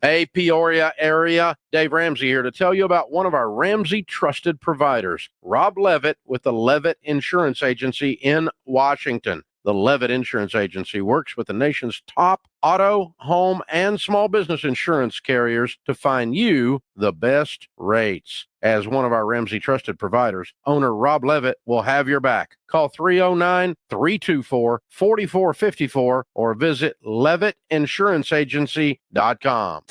Hey, Peoria area, Dave Ramsey here to tell you about one of our Ramsey trusted providers, Rob Levitt with the Levitt Insurance Agency in Washington. The Levitt Insurance Agency works with the nation's top auto, home, and small business insurance carriers to find you the best rates. As one of our Ramsey trusted providers, owner Rob Levitt will have your back. Call 309-324-4454 or visit LevittInsuranceAgency.com.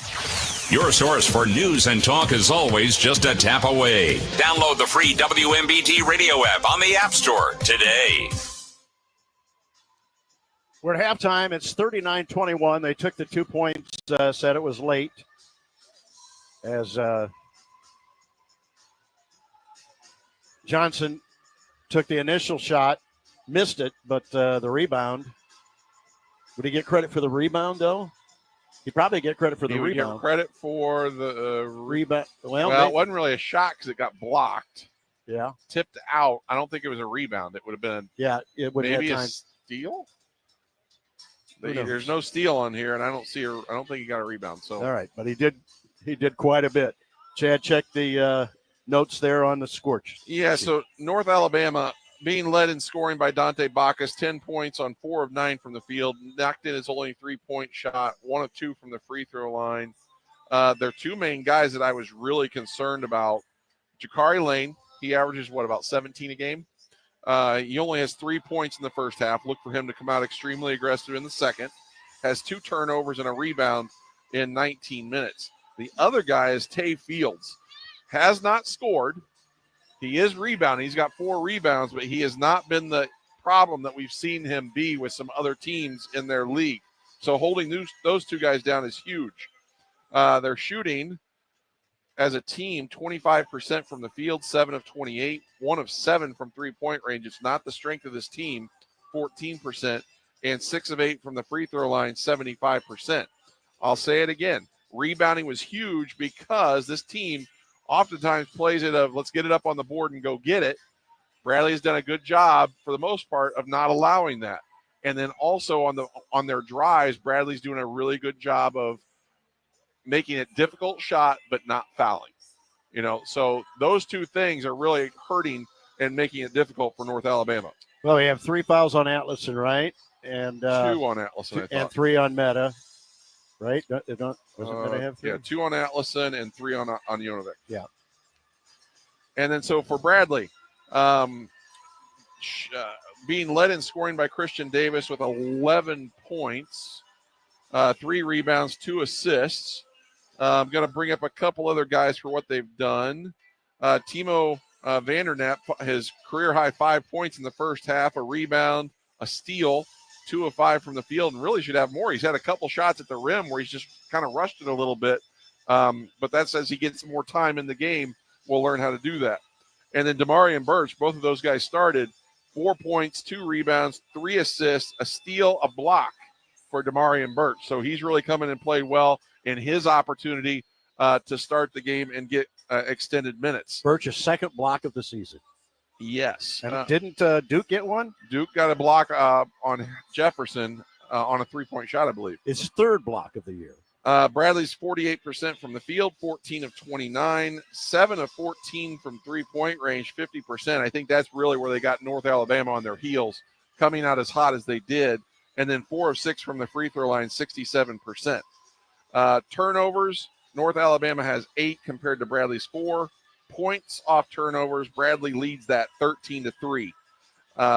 Your source for news and talk is always just a tap away. Download the free WMBD radio app on the App Store today. We're at halftime. It's 39-21. They took the 2 points, said it was late. As Johnson took the initial shot, missed it, but the rebound. Would he get credit for the rebound, though? He'd probably get credit for the rebound. He would get credit for the rebound. Well, it wasn't really a shot because it got blocked. Yeah. Tipped out. I don't think it was a rebound. It would have been it would maybe have a time. steal. There's no steal on here, and I don't think he got a rebound. So all right, but he did quite a bit. Chad, check the notes there on the scorch. Yeah, so North Alabama being led in scoring by Dante Bacchus, 10 points on 4 of 9 from the field. Knocked in his only 3-point shot, 1 of 2 from the free throw line. Their two main guys that I was really concerned about, Jakari Lane, he averages, about 17 a game? He only has 3 points in the first half. Look for him to come out extremely aggressive in the second. Has 2 turnovers and a rebound in 19 minutes. The other guy is Tay Fields. Has not scored. He is rebounding. He's got 4 rebounds, but he has not been the problem that we've seen him be with some other teams in their league. So holding those two guys down is huge. They're shooting as a team 25% from the field, 7 of 28, 1 of 7 from 3-point range. It's not the strength of this team, 14%, and 6 of 8 from the free throw line, 75%. I'll say it again. Rebounding was huge because this team oftentimes plays it of let's get it up on the board and go get it. Bradley has done a good job for the most part of not allowing that. And then also on their drives, Bradley's doing a really good job of making it difficult shot but not fouling. So those two things are really hurting and making it difficult for North Alabama. Well, we have 3 fouls on Atlason, right? And 2 on Atlason, and 3 on Meta. Right? Doesn't Meta have 3? Yeah, 2 on Atlason and 3 on Jonovic. Yeah. And then so for Bradley, being led in scoring by Christian Davis with 11 points, 3 rebounds, 2 assists. I'm going to bring up a couple other guys for what they've done. Timo Vandernap, his career-high 5 points in the first half, a rebound, a steal, 2 of 5 from the field, and really should have more. He's had a couple shots at the rim where he's just kind of rushed it a little bit. But that's as he gets more time in the game, we'll learn how to do that. And then Damarian Birch, both of those guys started, 4 points, 2 rebounds, 3 assists, a steal, a block for Damarian Birch. So he's really come in and played well in his opportunity to start the game and get extended minutes. Birch's second block of the season. Yes. And didn't Duke get one? Duke got a block on Jefferson on a 3-point shot, I believe. His third block of the year. Bradley's 48% from the field, 14 of 29, 7 of 14 from 3-point range, 50%. I think that's really where they got North Alabama on their heels, coming out as hot as they did. And then 4 of 6 from the free throw line, 67%. Turnovers, North Alabama has 8 compared to Bradley's 4. Points off turnovers, Bradley leads that 13-3.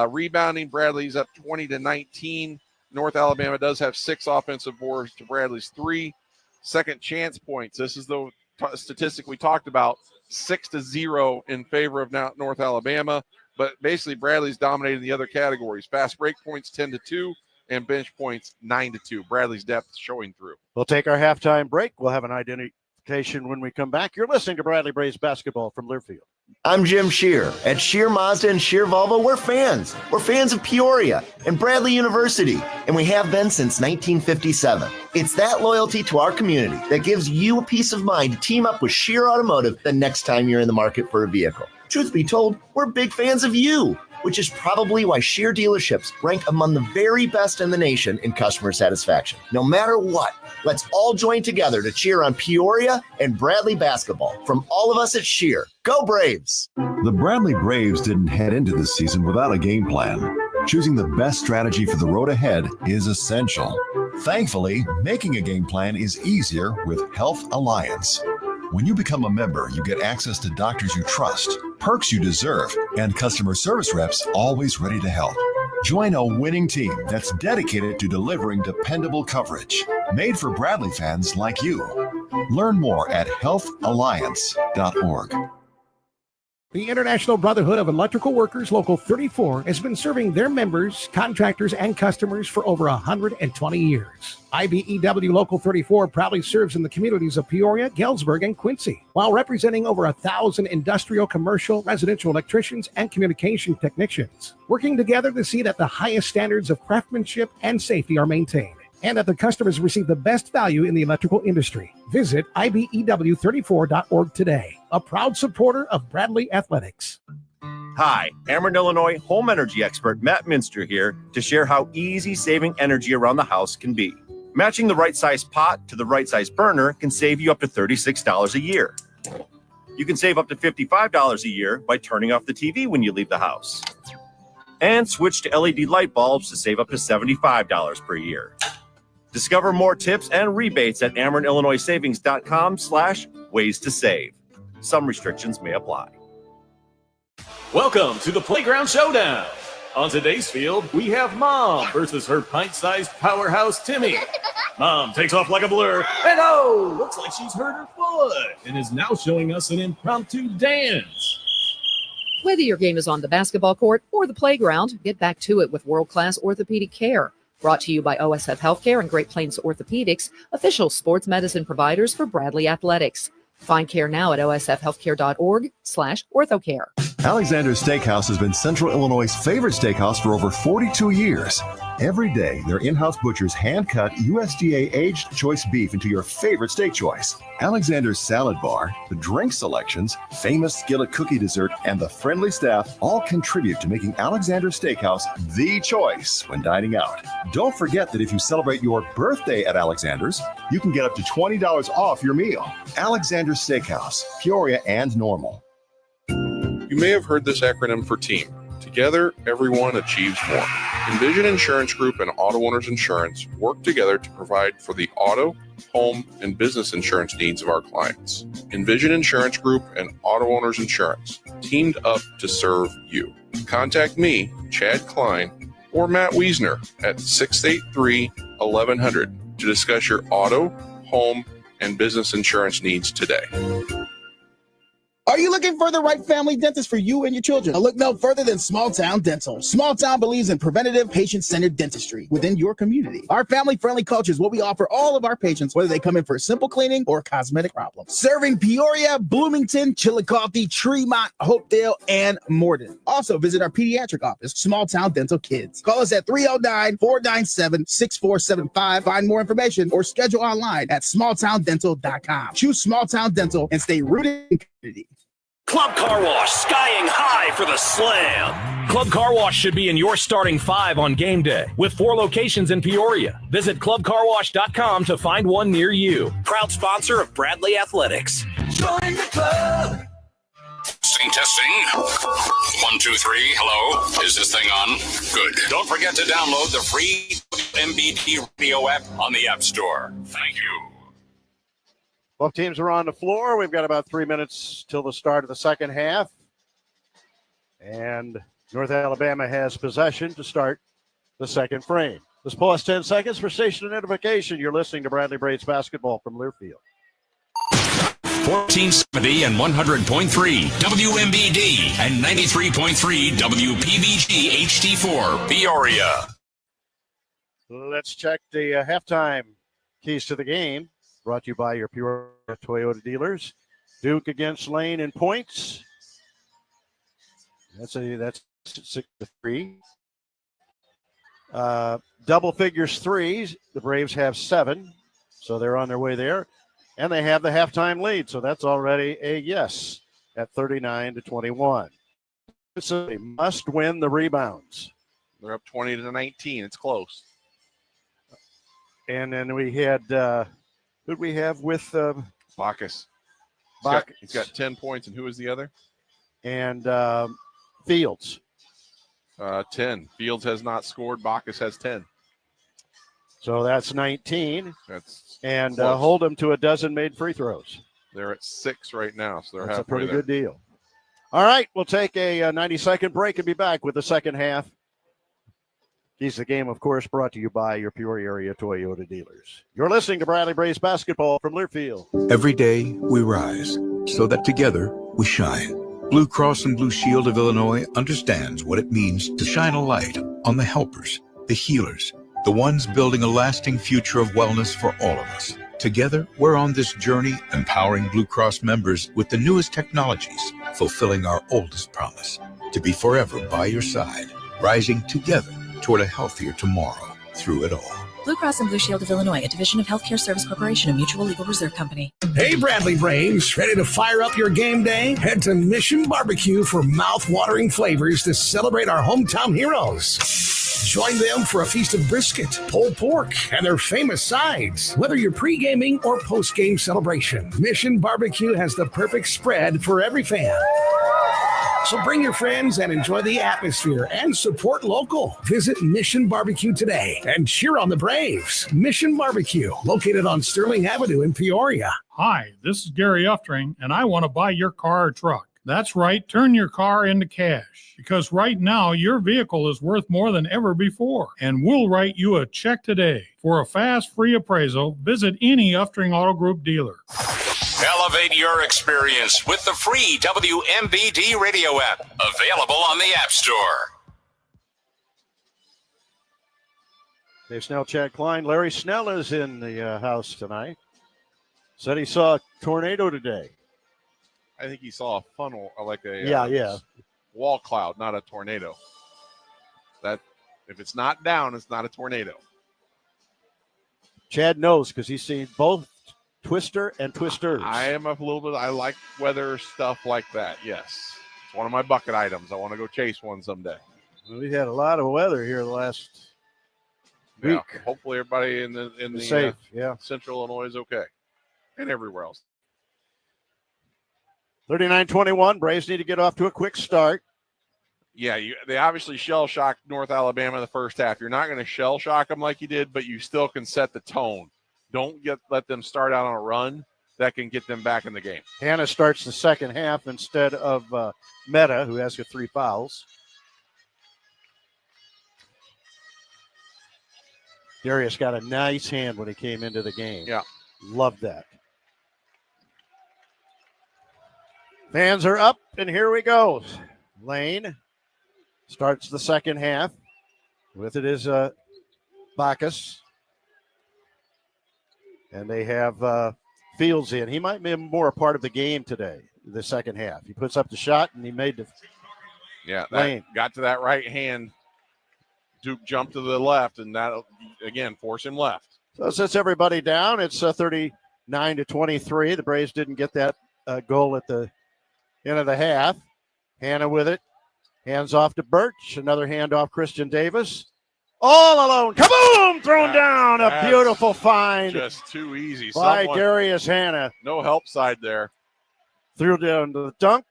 Rebounding, Bradley's up 20-19. North Alabama does have 6 offensive boards to Bradley's 3. Second chance points. This is the statistic we talked about, 6-0 in favor of North Alabama. But basically, Bradley's dominating the other categories. Fast break points 10-2 and bench points 9-2. Bradley's depth showing through. We'll take our halftime break. We'll have an identification when we come back. You're listening to Bradley Braves basketball from Learfield. I'm Jim Shear. At Shear Mazda and Shear Volvo, we're fans. We're fans of Peoria and Bradley University, and we have been since 1957. It's that loyalty to our community that gives you a peace of mind to team up with Shear Automotive the next time you're in the market for a vehicle. Truth be told, we're big fans of you, which is probably why Shear dealerships rank among the very best in the nation in customer satisfaction. No matter what, let's all join together to cheer on Peoria and Bradley basketball. From all of us at Shear, go Braves! The Bradley Braves didn't head into the season without a game plan. Choosing the best strategy for the road ahead is essential. Thankfully, making a game plan is easier with Health Alliance. When you become a member, you get access to doctors you trust, perks you deserve, and customer service reps always ready to help. Join a winning team that's dedicated to delivering dependable coverage, made for Bradley fans like you. Learn more at healthalliance.org. The International Brotherhood of Electrical Workers Local 34 has been serving their members, contractors, and customers for over 120 years. IBEW Local 34 proudly serves in the communities of Peoria, Galesburg, and Quincy, while representing over 1,000 industrial, commercial, residential electricians and communication technicians, working together to see that the highest standards of craftsmanship and safety are maintained, and that the customers receive the best value in the electrical industry. Visit IBEW34.org today, a proud supporter of Bradley Athletics. Hi, Ameren, Illinois home energy expert Matt Minster here to share how easy saving energy around the house can be. Matching the right size pot to the right size burner can save you up to $36 a year. You can save up to $55 a year by turning off the TV when you leave the house. And switch to LED light bulbs to save up to $75 per year. Discover more tips and rebates at AmerenIllinoisSavings.com/ways to save. Some restrictions may apply. Welcome to the Playground Showdown. On today's field, we have Mom versus her pint-sized powerhouse, Timmy. Mom takes off like a blur, and oh, looks like she's hurt her foot and is now showing us an impromptu dance. Whether your game is on the basketball court or the playground, get back to it with world-class orthopedic care. Brought to you by OSF Healthcare and Great Plains Orthopedics, official sports medicine providers for Bradley Athletics. Find care now at osfhealthcare.org/orthocare. Alexander's Steakhouse has been Central Illinois' favorite steakhouse for over 42 years. Every day, their in-house butchers hand-cut USDA aged choice beef into your favorite steak choice. Alexander's salad bar, the drink selections, famous skillet cookie dessert, and the friendly staff all contribute to making Alexander's Steakhouse the choice when dining out. Don't forget that if you celebrate your birthday at Alexander's, you can get up to $20 off your meal. Alexander's Steakhouse, Peoria and Normal. You may have heard this acronym for TEAM. Together, everyone achieves more. Envision Insurance Group and Auto Owners Insurance work together to provide for the auto, home, and business insurance needs of our clients. Envision Insurance Group and Auto Owners Insurance teamed up to serve you. Contact me, Chad Klein, or Matt Wiesner at 683-1100 to discuss your auto, home, and business insurance needs today. Are you looking for the right family dentist for you and your children? Look no further than Small Town Dental. Small Town believes in preventative, patient-centered dentistry within your community. Our family-friendly culture is what we offer all of our patients, whether they come in for a simple cleaning or cosmetic problems. Serving Peoria, Bloomington, Chillicothe, Tremont, Hopedale, and Morden. Also, visit our pediatric office, Small Town Dental Kids. Call us at 309-497-6475. Find more information or schedule online at smalltowndental.com. Choose Small Town Dental and stay rooted in community. Club Car Wash, skying high for the slam. Club Car Wash should be in your starting five on game day, with 4 locations in Peoria. Visit clubcarwash.com to find one near you. Proud sponsor of Bradley Athletics. Join the club. Testing. 1, 2, 3. Hello. Is this thing on? Good. Don't forget to download the free MBT radio app on the App Store. Thank you. Both teams are on the floor. We've got about 3 minutes till the start of the second half. And North Alabama has possession to start the second frame. Let's pause 10 seconds for station identification. You're listening to Bradley Braves basketball from Learfield. 1470 and 100.3 WMBD and 93.3 WPBG HD4 Peoria. Let's check the halftime keys to the game. Brought to you by your Peoria Toyota dealers. Duke against Lane in points. That's 6-3. Double figures threes. The Braves have 7, so they're on their way there. And they have the halftime lead, so that's already a yes at 39-21. So they must win the rebounds. They're up 20-19. It's close. And then we had who'd we have with Bacchus? He's got 10 points, and who is the other? And Fields. 10. Fields has not scored. Bacchus has 10. So that's 19. That's and close. hold them to a dozen made free throws. They're at 6 right now, so they're That's a halfway pretty there. good deal. All right, we'll take a 90-second break and be back with the second half. Keys the Game, of course, brought to you by your Peoria area Toyota dealers. You're listening to Bradley Braves basketball from Learfield. Every day we rise so that together we shine. Blue Cross and Blue Shield of Illinois understands what it means to shine a light on the helpers, the healers, the ones building a lasting future of wellness for all of us. Together, we're on this journey, empowering Blue Cross members with the newest technologies, fulfilling our oldest promise, to be forever by your side, rising together toward a healthier tomorrow through it all. Blue Cross and Blue Shield of Illinois, a division of Healthcare Service Corporation, a mutual legal reserve company. Hey, Bradley Braves, ready to fire up your game day? Head to Mission Barbecue for mouth-watering flavors to celebrate our hometown heroes. Join them for a feast of brisket, pulled pork, and their famous sides. Whether you're pre-gaming or post-game celebration, Mission Barbecue has the perfect spread for every fan. So bring your friends and enjoy the atmosphere and support local. Visit Mission Barbecue today and cheer on the Braves. Mission Barbecue, located on Sterling Avenue in Peoria. Hi, this is Gary Uftring, and I want to buy your car or truck. That's right, turn your car into cash, because right now your vehicle is worth more than ever before, and we'll write you a check today. For a fast, free appraisal, visit any Uftring Auto Group dealer. Elevate your experience with the free WMBD radio app, available on the App Store. Dave Snell, Chad Klein. Larry Snell is in the house tonight. Said he saw a tornado today. I think he saw a funnel, like a wall cloud, not a tornado. That if it's not down, it's not a tornado. Chad knows because he's seen both Twister and Twisters. I like weather stuff like that, yes. It's one of my bucket items. I want to go chase one someday. We had a lot of weather here the last week. Yeah, hopefully everybody in the safe, Central Illinois is okay. And everywhere else. 39-21. Braves need to get off to a quick start. Yeah, they obviously shell-shocked North Alabama in the first half. You're not going to shell-shock them like you did, but you still can set the tone. Don't let them start out on a run. That can get them back in the game. Hannah starts the second half instead of Meta, who has 3 fouls. Darius got a nice hand when he came into the game. Yeah. Loved that. Fans are up, and here we go. Lane starts the second half. With it is Bacchus. And they have Fields in. He might be more a part of the game today, the second half. He puts up the shot, and he made the lane. Got to that right hand. Duke jumped to the left, and that, again, force him left. So it sets everybody down. It's 39-23. The Braves didn't get that goal at the end of the half. Hannah with it. Hands off to Birch. Another hand off Christian Davis. All alone. Kaboom! Thrown down. A beautiful find. Just too easy. By Darius Hannah. No help side there. Threw down to the dunk.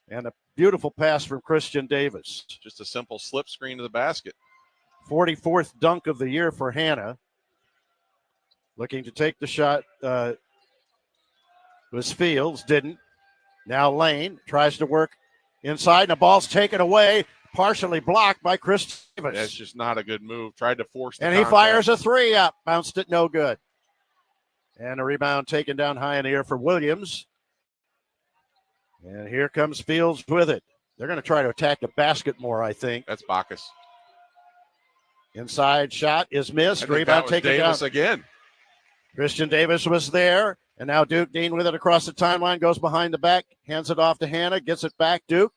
And a beautiful pass from Christian Davis. Just a simple slip screen to the basket. 44th dunk of the year for Hannah. Looking to take the shot was Fields. Didn't. Now Lane tries to work inside, and the ball's taken away, partially blocked by Chris Davis. That's just not a good move. Tried to force the And contact. he fires a 3 up. Bounced it, no good. And a rebound taken down high in the air for Williams. And here comes Fields with it. They're going to try to attack the basket more, I think. That's Bacchus. Inside shot is missed. Rebound taken Davis down. Again. Christian Davis was there. And now Duke Dean with it across the timeline, goes behind the back, hands it off to Hannah, gets it back, Duke.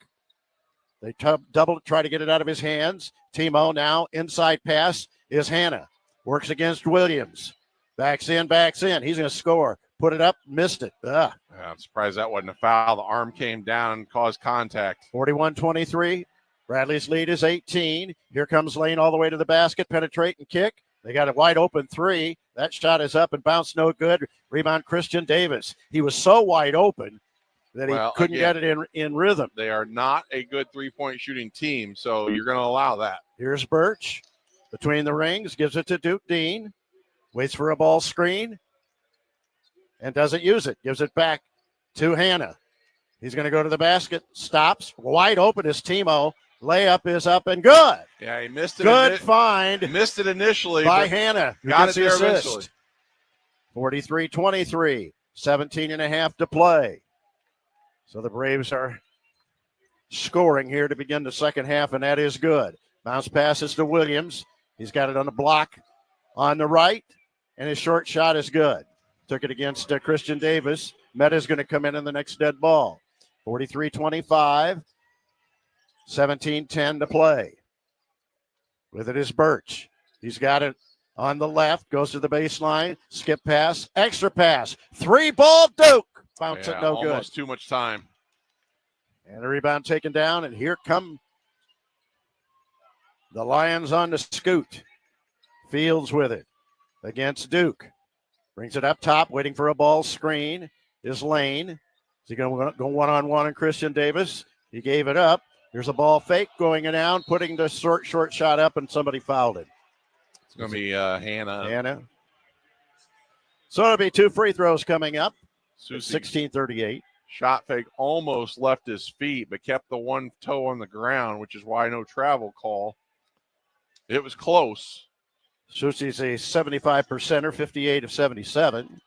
They double try to get it out of his hands. Timo now, inside pass is Hannah. Works against Williams. Backs in. He's going to score. Put it up, missed it. I'm surprised that wasn't a foul. The arm came down and caused contact. 41-23. Bradley's lead is 18. Here comes Lane all the way to the basket, penetrate and kick. They got a wide open 3. That shot is up and bounced, no good. Rebound Christian Davis. He was so wide open, that he couldn't get it in rhythm. They are not a good three-point shooting team, so you're going to allow that. Here's Birch between the rings, gives it to Duke Dean, waits for a ball screen, and doesn't use it. Gives it back to Hannah. He's going to go to the basket, stops, wide open is Timo. Layup is up and good. Yeah, he missed it. Good find. Missed it initially. By Hannah. Got it there eventually. 43-23, 17 and a half to play. So the Braves are scoring here to begin the second half, and that is good. Bounce passes to Williams. He's got it on the block on the right, and his short shot is good. Took it against Christian Davis. Meta's going to come in the next dead ball. 43-25, 17-10 to play. With it is Birch. He's got it on the left, goes to the baseline, skip pass, extra pass, three ball Duke. Bounce it, no good. Almost too much time. And a rebound taken down, and here come the Lions on the scoot. Fields with it against Duke. Brings it up top, waiting for a ball screen. Is Lane. Is he going to go one-on-one on Christian Davis? He gave it up. There's a ball fake going down, putting the short shot up, and somebody fouled it. It's going to be Hannah. So it'll be two free throws coming up. Susie. 16-38. Shot fake almost left his feet, but kept the one toe on the ground, which is why no travel call. It was close. Susie's a 75%er, 58 of 77.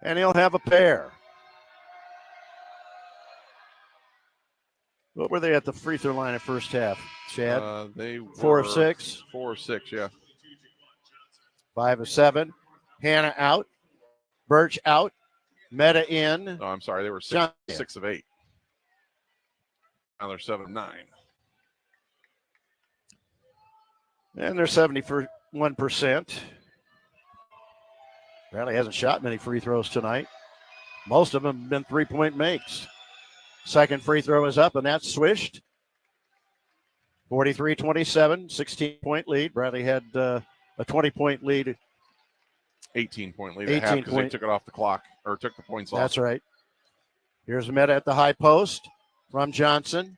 And he'll have a pair. What were they at the free throw line in first half, Chad? They were 4 of 6. 4 of 6, yeah. 5 of 7. Hannah out. Birch out. Meta in. Oh, I'm sorry. They were 6 of 8. Now they're 7 of 9. And they're 71%. Bradley hasn't shot many free throws tonight. Most of them have been three-point makes. Second free throw is up, and that's swished. 43-27, 16-point lead. Bradley had a 20-point lead. 18-point lead at half because they took it off the clock, or took the points off. That's right. Here's Meta at the high post from Johnson.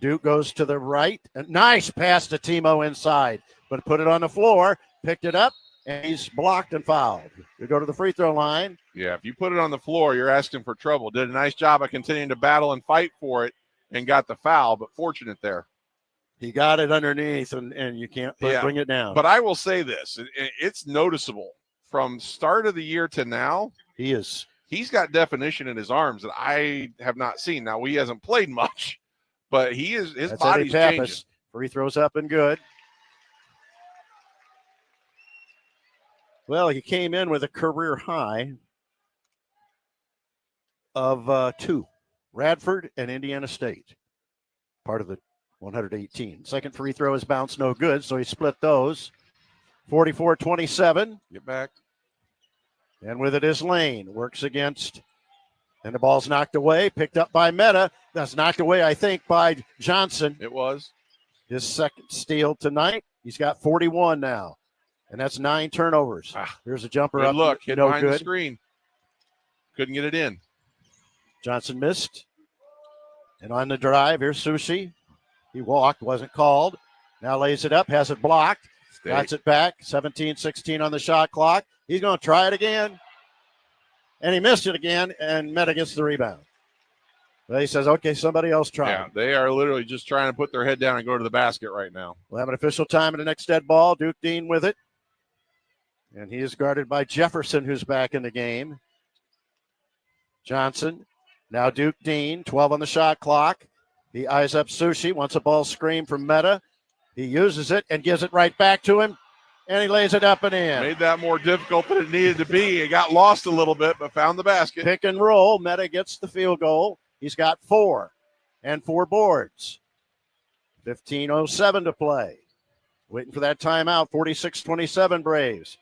Duke goes to the right. A nice pass to Timo inside, but put it on the floor, picked it up, and he's blocked and fouled. We go to the free throw line. Yeah, if you put it on the floor, you're asking for trouble. Did a nice job of continuing to battle and fight for it and got the foul, but fortunate there. He got it underneath, and you can't bring it down. But I will say this. It's noticeable from start of the year to now. He's got definition in his arms that I have not seen. Now, he hasn't played much, but his body's changing. Free throws up and good. Well, he came in with a career high of 2. Radford and Indiana State, part of the 118. Second free throw is bounced, no good, so he split those. 44-27. Get back. And with it is Lane. Works against, and the ball's knocked away, picked up by Meta. That's knocked away, I think, by Johnson. It was. His second steal tonight. He's got 41 now. And that's 9 turnovers. Here's a jumper good up. Look, hit no behind good. the screen. Couldn't get it in. Johnson missed. And on the drive, here's Sushi. He walked, wasn't called. Now lays it up, has it blocked. Got it back. 17-16 on the shot clock. He's going to try it again. And he missed it again, and Meta gets the rebound. But he says, okay, somebody else try. Yeah, they are literally just trying to put their head down and go to the basket right now. We'll have an official time in the next dead ball. Duke Dean with it. And he is guarded by Jefferson, who's back in the game. Johnson. Now Duke Dean, 12 on the shot clock. He eyes up Sushi, wants a ball screen from Meta. He uses it and gives it right back to him. And he lays it up and in. Made that more difficult than it needed to be. It got lost a little bit, but found the basket. Pick and roll. Meta gets the field goal. He's got 4 and 4 boards. 15:07 to play. Waiting for that timeout. 46-27 Braves.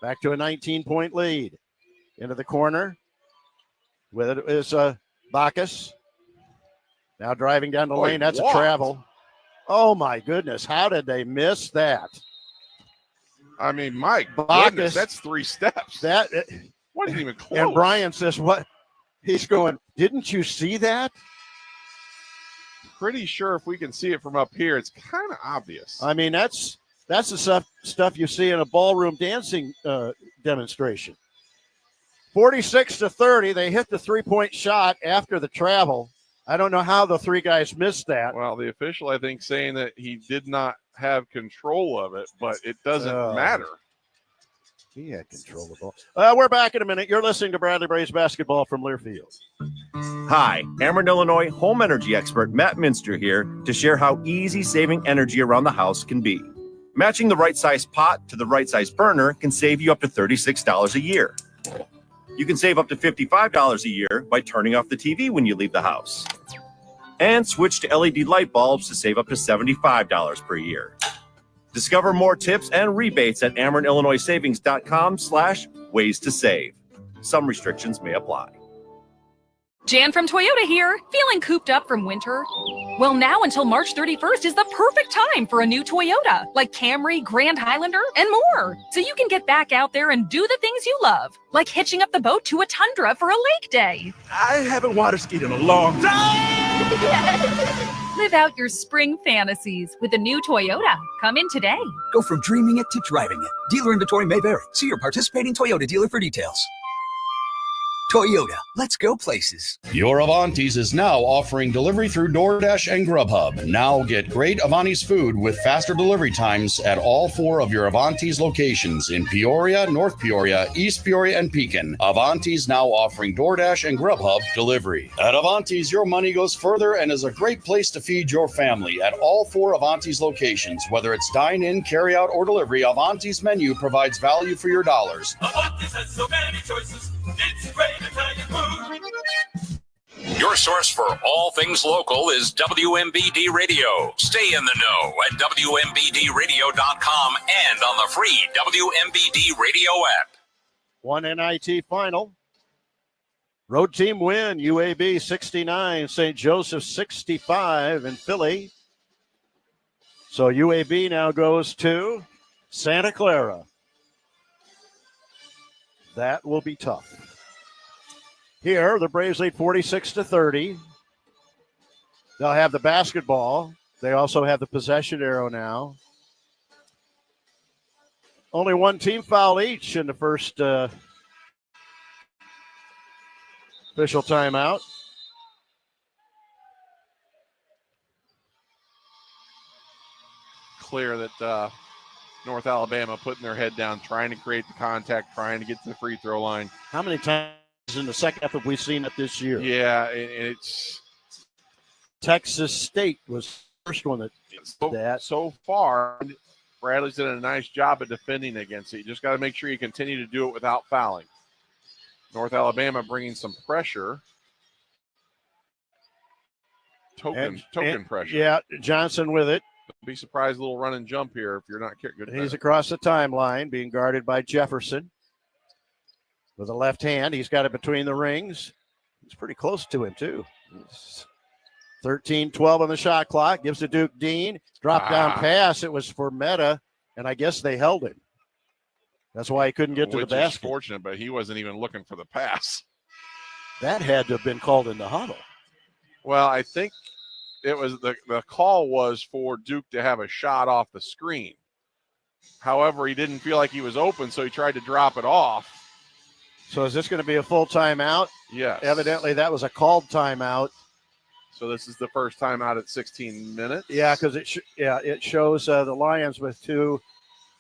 Back to a 19-point lead. Into the corner. With it is Bacchus. Now driving down the lane. That's a travel. Oh, my goodness. How did they miss that? I mean, my Bacchus, goodness, that's 3 steps. That wasn't even close. And Brian says, "What?" He's going, "Didn't you see that?" Pretty sure if we can see it from up here, it's kind of obvious. I mean, that's the stuff you see in a ballroom dancing demonstration. 46-30, they hit the 3-point shot after the travel. I don't know how the 3 guys missed that. Well, the official, I think, saying that he did not have control of it, but it doesn't matter. He had control of the ball. We're back in a minute. You're listening to Bradley Braves basketball from Learfield. Hi, Ameren, Illinois home energy expert Matt Minster here to share how easy saving energy around the house can be. Matching the right size pot to the right size burner can save you up to $36 a year. You can save up to $55 a year by turning off the TV when you leave the house. And switch to LED light bulbs to save up to $75 per year. Discover more tips and rebates at AmerenIllinoisSavings.com/ways to save. Some restrictions may apply. Jan from Toyota here. Feeling cooped up from winter? Well, now until March 31st is the perfect time for a new Toyota, like Camry, Grand Highlander, and more. So you can get back out there and do the things you love, like hitching up the boat to a tundra for a lake day. I haven't water skied in a long time. Live out your spring fantasies with a new Toyota. Come in today. Go from dreaming it to driving it. Dealer inventory may vary. See your participating Toyota dealer for details. Toyota, let's go places. Your Avanti's is now offering delivery through DoorDash and Grubhub. Now get great Avanti's food with faster delivery times at all 4 of your Avanti's locations in Peoria, North Peoria, East Peoria, and Pekin. Avanti's now offering DoorDash and Grubhub delivery. At Avanti's, your money goes further and is a great place to feed your family at all 4 Avanti's locations. Whether it's dine-in, carry-out, or delivery, Avanti's menu provides value for your dollars. Avanti's has so many choices. It's great Italian food. Your source for all things local is WMBD Radio. Stay in the know at WMBDradio.com and on the free WMBD Radio app. One NIT final. Road team win. UAB 69, St. Joseph 65 in Philly. So UAB now goes to Santa Clara. That will be tough. Here, the Braves lead 46-30. They'll have the basketball. They also have the possession arrow now. Only 1 team foul each in the first official timeout. Clear that North Alabama putting their head down, trying to create the contact, trying to get to the free throw line. How many times in the second half have we seen it this year? Yeah, and it's Texas State was the first one that did that. So far, Bradley's done a nice job of defending against it. You just got to make sure you continue to do it without fouling. North Alabama bringing some pressure. Token pressure. Yeah, Johnson with it. Don't be surprised, a little run and jump here if you're not good. He's across the timeline, being guarded by Jefferson. With a left hand, he's got it between the rings. He's pretty close to him, too. 13-12 on the shot clock. Gives to Duke Dean. Drop down pass. It was for Meta, and I guess they held him. That's why he couldn't get to the basket. Which is fortunate, but he wasn't even looking for the pass. That had to have been called in the huddle. Well, I think it was the call was for Duke to have a shot off the screen. However, he didn't feel like he was open, so he tried to drop it off. So is this going to be a full timeout? Yes. Evidently, that was a called timeout. So this is the first timeout at 16 minutes. Yeah, because it shows the Lions with two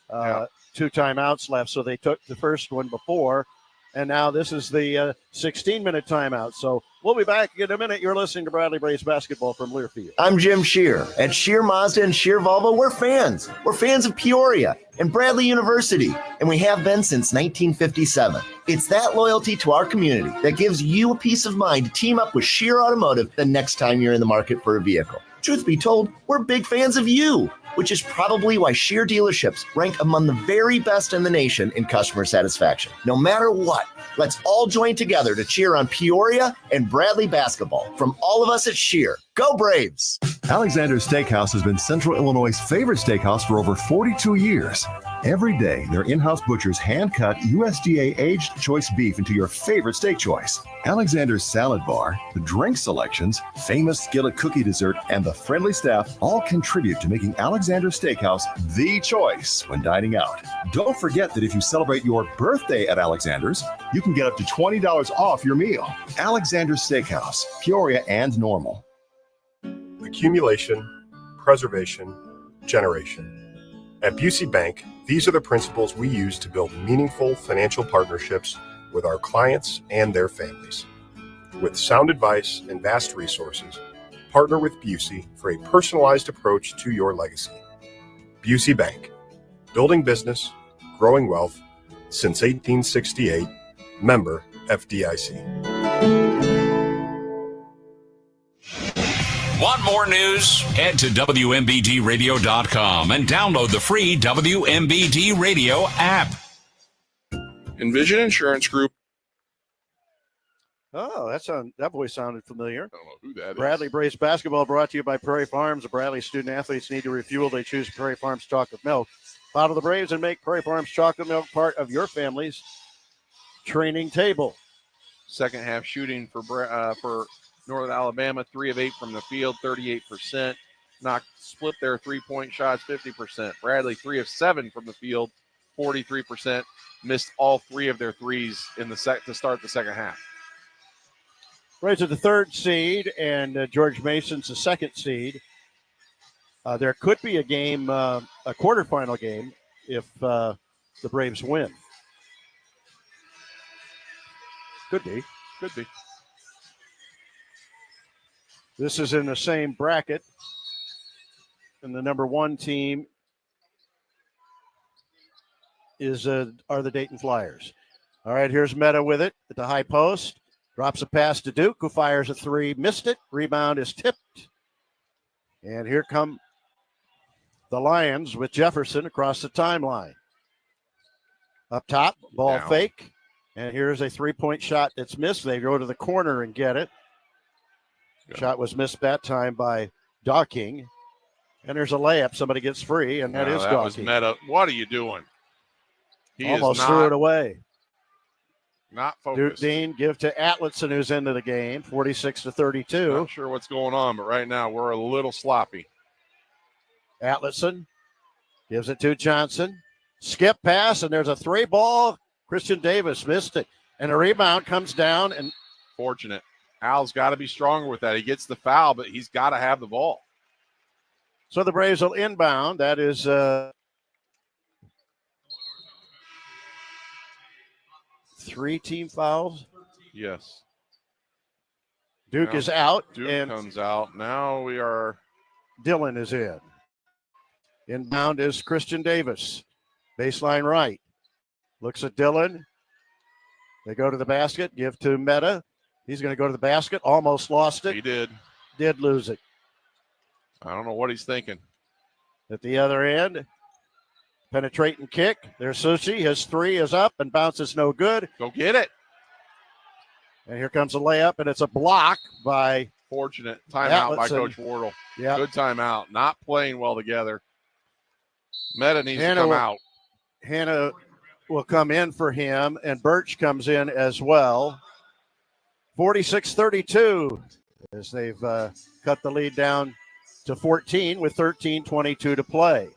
timeouts left. So they took the first one before, and now this is the 16-minute timeout. So we'll be back in a minute. You're listening to Bradley Braves basketball from Learfield. I'm Jim Shear. At Shear Mazda and Shear Volvo, we're fans. We're fans of Peoria and Bradley University, and we have been since 1957. It's that loyalty to our community that gives you a peace of mind to team up with Shear Automotive the next time you're in the market for a vehicle. Truth be told, we're big fans of you, which is probably why Shear dealerships rank among the very best in the nation in customer satisfaction. No matter what, let's all join together to cheer on Peoria and Bradley basketball. From all of us at Shear, go Braves! Alexander's Steakhouse has been Central Illinois' favorite steakhouse for over 42 years. Every day, their in-house butchers hand-cut USDA aged choice beef into your favorite steak choice. Alexander's salad bar, the drink selections, famous skillet cookie dessert, and the friendly staff all contribute to making Alexander's Steakhouse the choice when dining out. Don't forget that if you celebrate your birthday at Alexander's, you can get up to $20 off your meal. Alexander's Steakhouse, Peoria and Normal. Accumulation, preservation, generation. At Busey Bank, these are the principles we use to build meaningful financial partnerships with our clients and their families. With sound advice and vast resources, partner with Busey for a personalized approach to your legacy. Busey Bank, building business, growing wealth since 1868, member FDIC. Want more news? Head to WMBDradio.com and download the free WMBD Radio app. Envision Insurance Group. Oh, that voice sounded familiar. I don't know who that Bradley is. Brace basketball brought to you by Prairie Farms. The Bradley student athletes need to refuel. They choose Prairie Farms chocolate milk. Follow the Braves and make Prairie Farms chocolate milk part of your family's training table. Second half shooting for Northern Alabama, 3 of 8 from the field, 38%. Split their three-point shots, 50%. Bradley, 3 of 7 from the field, 43%. Missed all 3 of their threes in the to start the second half. Braves are the 3rd seed, and George Mason's the 2nd seed. There could be a game, a quarterfinal game, if the Braves win. Could be. Could be. This is in the same bracket. And the number 1 team are the Dayton Flyers. All right, here's Meta with it at the high post. Drops a pass to Duke, who fires a 3. Missed it. Rebound is tipped. And here come the Lions with Jefferson across the timeline. Up top, ball Down. fake. And here's a 3-point shot that's missed. They go to the corner and get it. Shot was missed that time by Docking. And there's a layup. Somebody gets free, and that is that Docking. was Meta. What are you doing? He Almost is threw it away. Not Duke focused. Dean give to Atletson, who's into the game, 46-32. Not sure what's going on, but right now we're a little sloppy. Atletson gives it to Johnson. Skip pass, and there's a 3 ball. Christian Davis missed it. And a rebound comes down. And Fortunate. Al's got to be stronger with that. He gets the foul, but he's got to have the ball. So the Braves will inbound. That is 3 team fouls. Yes. Duke Now is out. Duke and comes out. Now we are. Dillon is in. Inbound is Christian Davis. Baseline right. Looks at Dillon. They go to the basket. Give to Meta. He's going to go to the basket. Almost lost it. He did. Did lose it. I don't know what he's thinking. At the other end, penetrating kick. There's Sushi. His 3 is up and bounces no good. Go get it. And here comes a layup, and it's a block by Fortunate timeout by Atletson. Coach Wardle. Yeah. Good timeout. Not playing well together. Meta needs Hannah to come will- out. Hannah will come in for him, and Birch comes in as well. 46-32 as they've cut the lead down to 14 with 13:22 to play.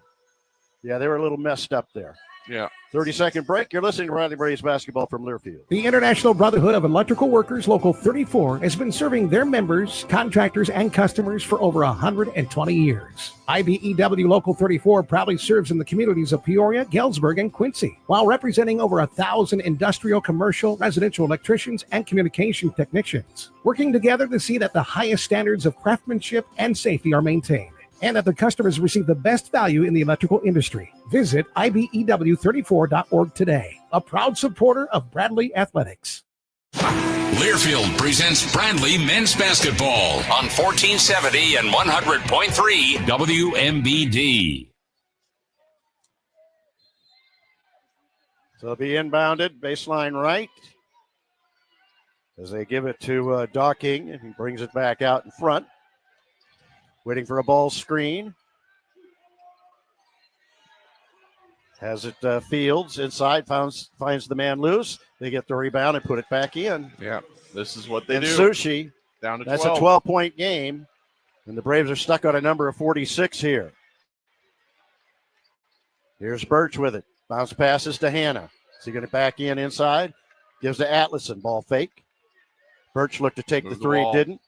Yeah, they were a little messed up there. Yeah. 30-second break. You're listening to Bradley Braves basketball from Learfield. The International Brotherhood of Electrical Workers Local 34 has been serving their members, contractors, and customers for over 120 years. IBEW Local 34 proudly serves in the communities of Peoria, Galesburg, and Quincy, while representing over 1,000 industrial, commercial, residential electricians and communication technicians, working together to see that the highest standards of craftsmanship and safety are maintained, and that the customers receive the best value in the electrical industry. Visit IBEW34.org today, a proud supporter of Bradley Athletics. Learfield presents Bradley Men's Basketball on 1470 and 100.3 WMBD. So it'll be inbounded, baseline right. As they give it to Docking, and he brings it back out in front. Waiting for a ball screen. Has it Fields inside, finds the man loose. They get the rebound and put it back in. Yeah, this is what they and do. Sushi, Down to that's 12. a 12-point game, and the Braves are stuck on a number of 46 here. Here's Birch with it. Bounce passes to Hannah. Is he going to back in inside? Gives to Atlason. Ball fake. Birch looked to take Move the the three, ball. didn't.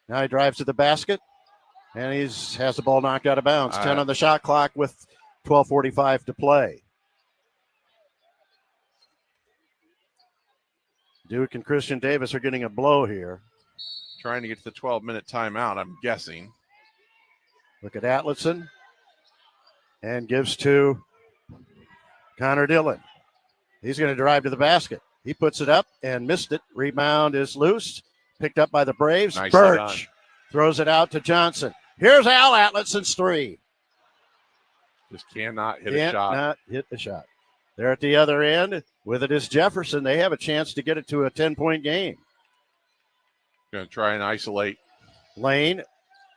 Now he drives to the basket, and has the ball knocked out of bounds. 10 on the shot clock with 12:45 to play. Duke and Christian Davis are getting a blow here. Trying to get to the 12-minute timeout, I'm guessing. Look at Atlason. And gives to Connor Dillon. He's going to drive to the basket. He puts it up and missed it. Rebound is loose. Picked up by the Braves. Nicely Birch done. throws it out to Johnson. Here's Al Atlason's three. Just cannot hit a shot. Not hit the shot. They're at the other end. With it is Jefferson. They have a chance to get it to a 10-point game. Going to try and isolate. Lane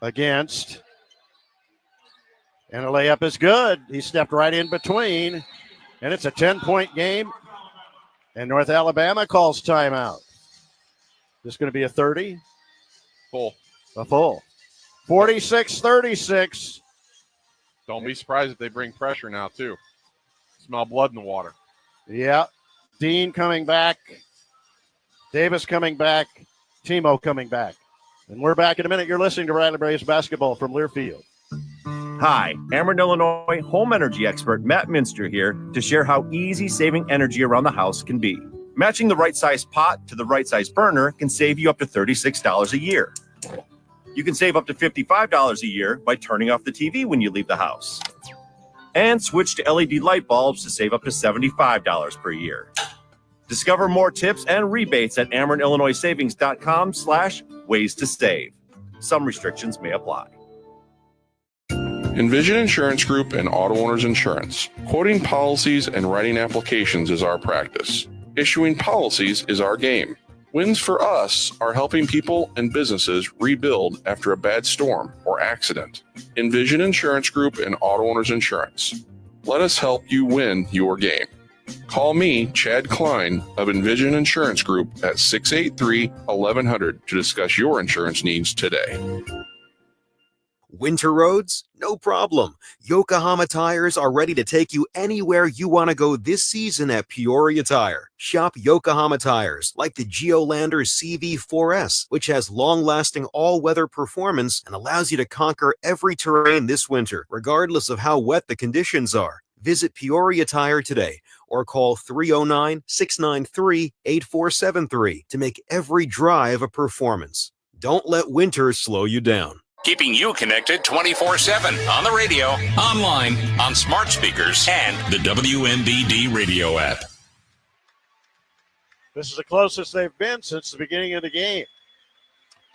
against. And a layup is good. He stepped right in between. And it's a 10-point game. And North Alabama calls timeout. This going to be a 30? Full. A full. 46-36. Don't be surprised if they bring pressure now, too. Smell blood in the water. Yeah. Dean coming back. Davis coming back. Timo coming back. And we're back in a minute. You're listening to Bradley Braves basketball from Learfield. Hi, Ameren, Illinois home energy expert Matt Minster here to share how easy saving energy around the house can be. Matching the right size pot to the right size burner can save you up to $36 a year. You can save up to $55 a year by turning off the TV when you leave the house. And switch to LED light bulbs to save up to $75 per year. Discover more tips and rebates at AmerenIllinoisSavings.com/ways to save. Some restrictions may apply. Envision Insurance Group and Auto Owners Insurance. Quoting policies and writing applications is our practice. Issuing policies is our game. Wins for us are helping people and businesses rebuild after a bad storm or accident. Envision Insurance Group and Auto Owners Insurance. Let us help you win your game. Call me, Chad Klein of Envision Insurance Group at 683-1100 to discuss your insurance needs today. Winter roads? No problem. Yokohama Tires are ready to take you anywhere you want to go this season at Peoria Tire. Shop Yokohama Tires like the Geolander CV4S, which has long-lasting all-weather performance and allows you to conquer every terrain this winter, regardless of how wet the conditions are. Visit Peoria Tire today or call 309-693-8473 to make every drive a performance. Don't let winter slow you down. Keeping you connected 24/7 on the radio, online, on smart speakers, and the WMBD radio app. This is the closest they've been since the beginning of the game.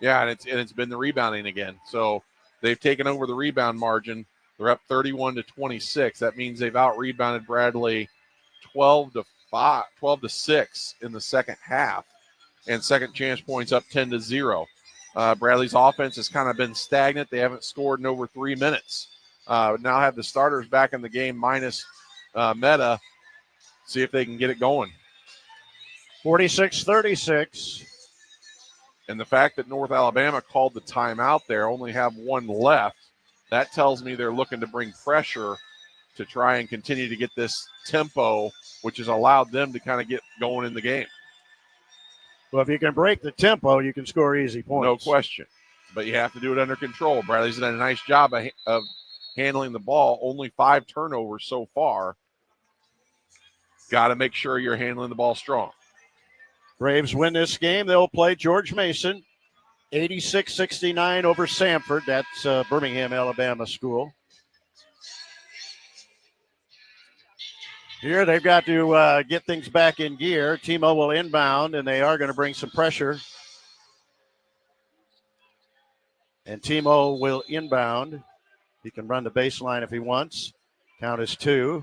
Yeah, and it's been the rebounding again. So they've taken over the rebound margin. They're up 31-26. That means they've out-rebounded Bradley 12-6 in the second half. And second chance points up 10-0. Bradley's offense has kind of been stagnant. They haven't scored in over 3 minutes. Now have the starters back in the game minus Meta. See if they can get it going. 46-36. And the fact that North Alabama called the timeout there, only have one left, that tells me they're looking to bring pressure to try and continue to get this tempo, which has allowed them to kind of get going in the game. Well, if you can break the tempo, you can score easy points. No question. But you have to do it under control. Bradley's done a nice job of handling the ball. Only 5 turnovers so far. Got to make sure you're handling the ball strong. Braves win this game. They'll play George Mason, 86-69 over Samford. That's Birmingham, Alabama school. Here they've got to get things back in gear. Timo will inbound, and they are going to bring some pressure. And Timo will inbound. He can run the baseline if he wants. Count is 2.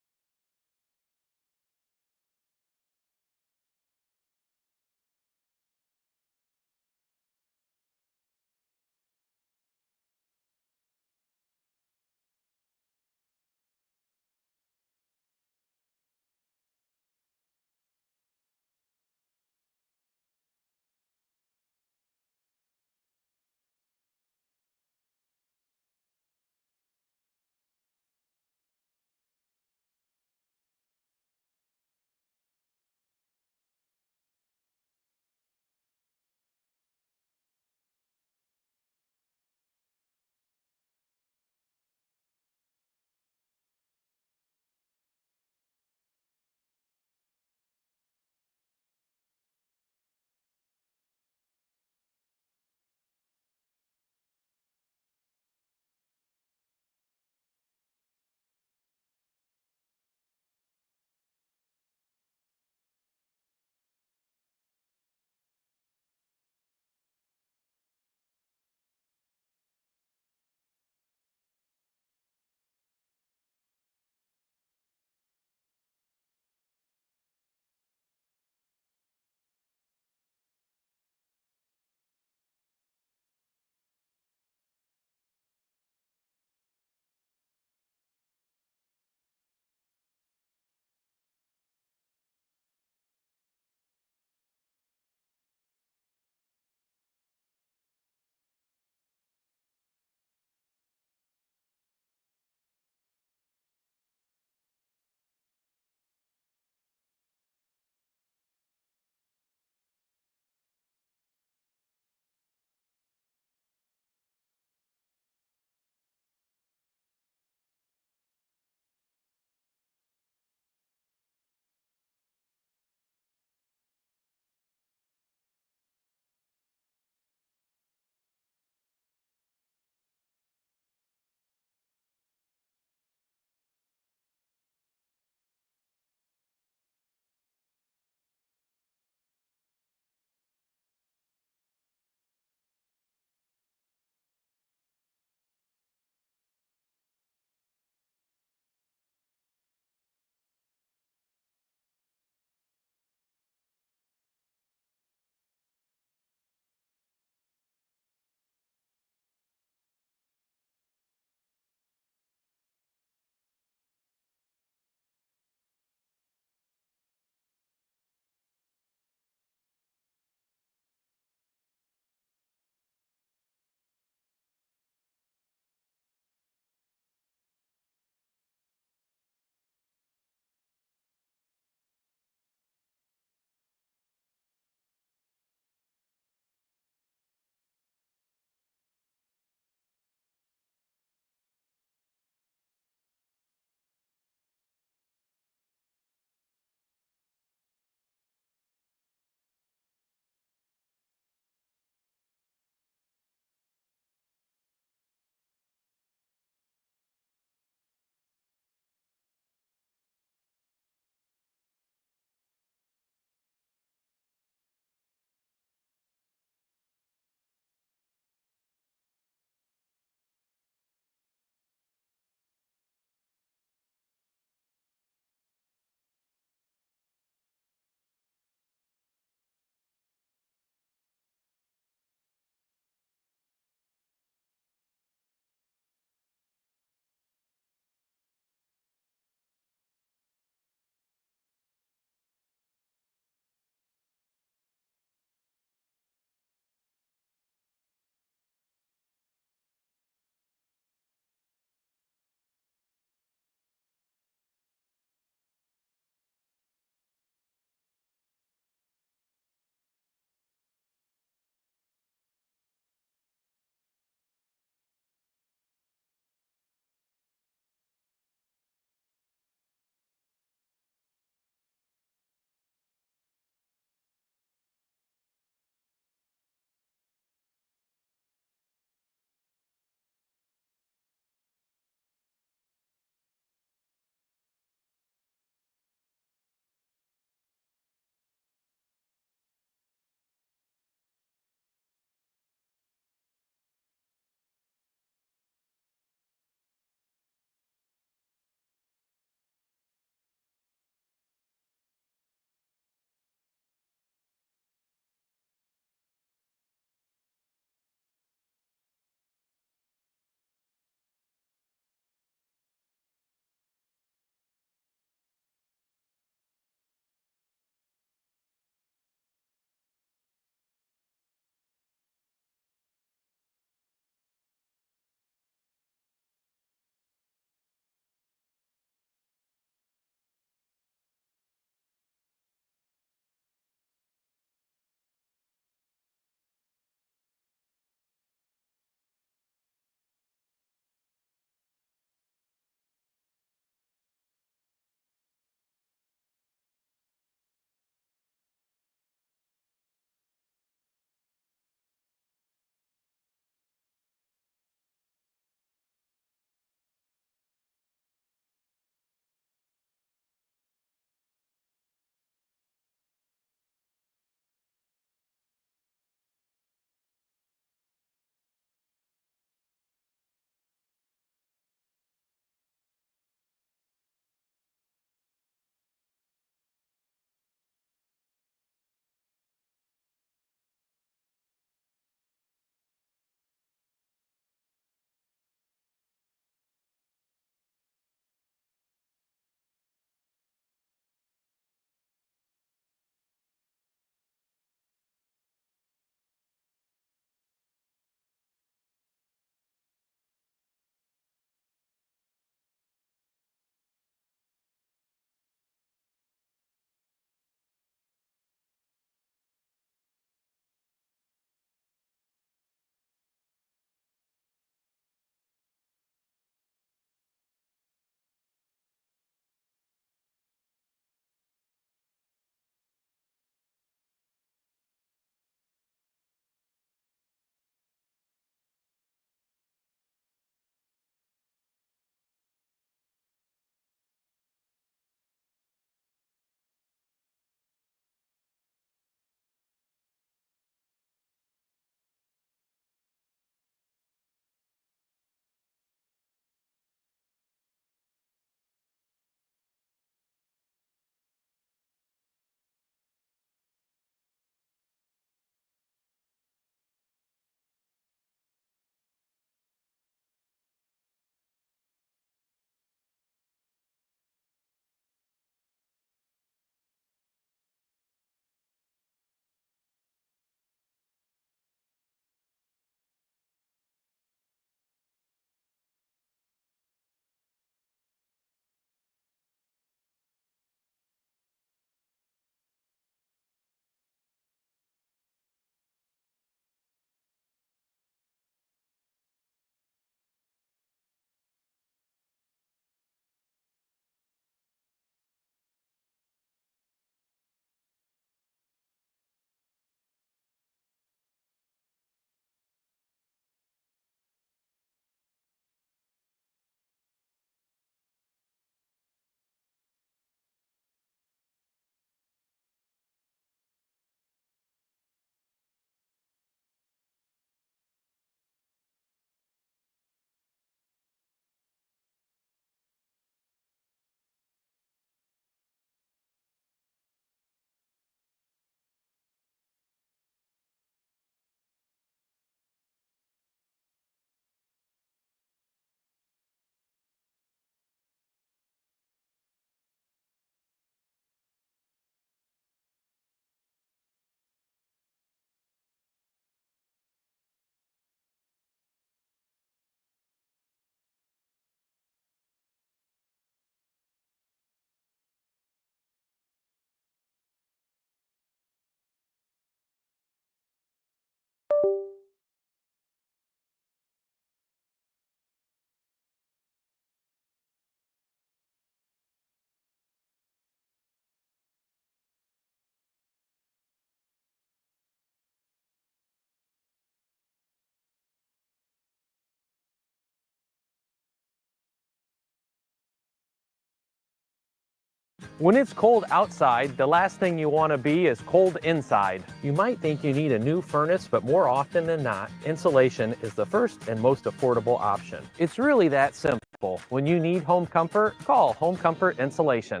When it's cold outside, the last thing you want to be is cold inside. You might think you need a new furnace, but more often than not, insulation is the first and most affordable option. It's really that simple. When you need home comfort, call Home Comfort Insulation.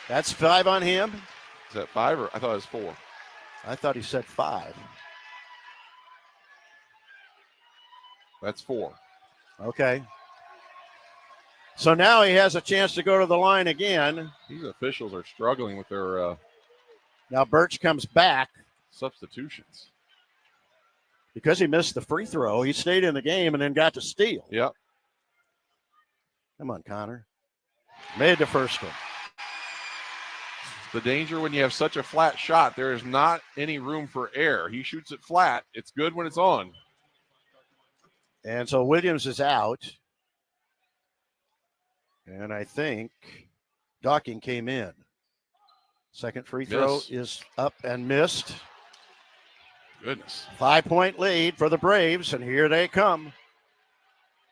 That's 5 on him. Is that 5 or I thought it was 4? I thought he said 5. That's 4. Okay. So now he has a chance to go to the line again. These officials are struggling with their now Birch comes back. Substitutions. Because he missed the free throw, he stayed in the game and then got to steal. Yep. Come on, Connor. Made the first one. The danger when you have such a flat shot, there is not any room for air. He shoots it flat. It's good when it's on. And so Williams is out. And I think Docking came in. Second free throw is up and missed. Goodness. 5-point lead for the Braves, and here they come.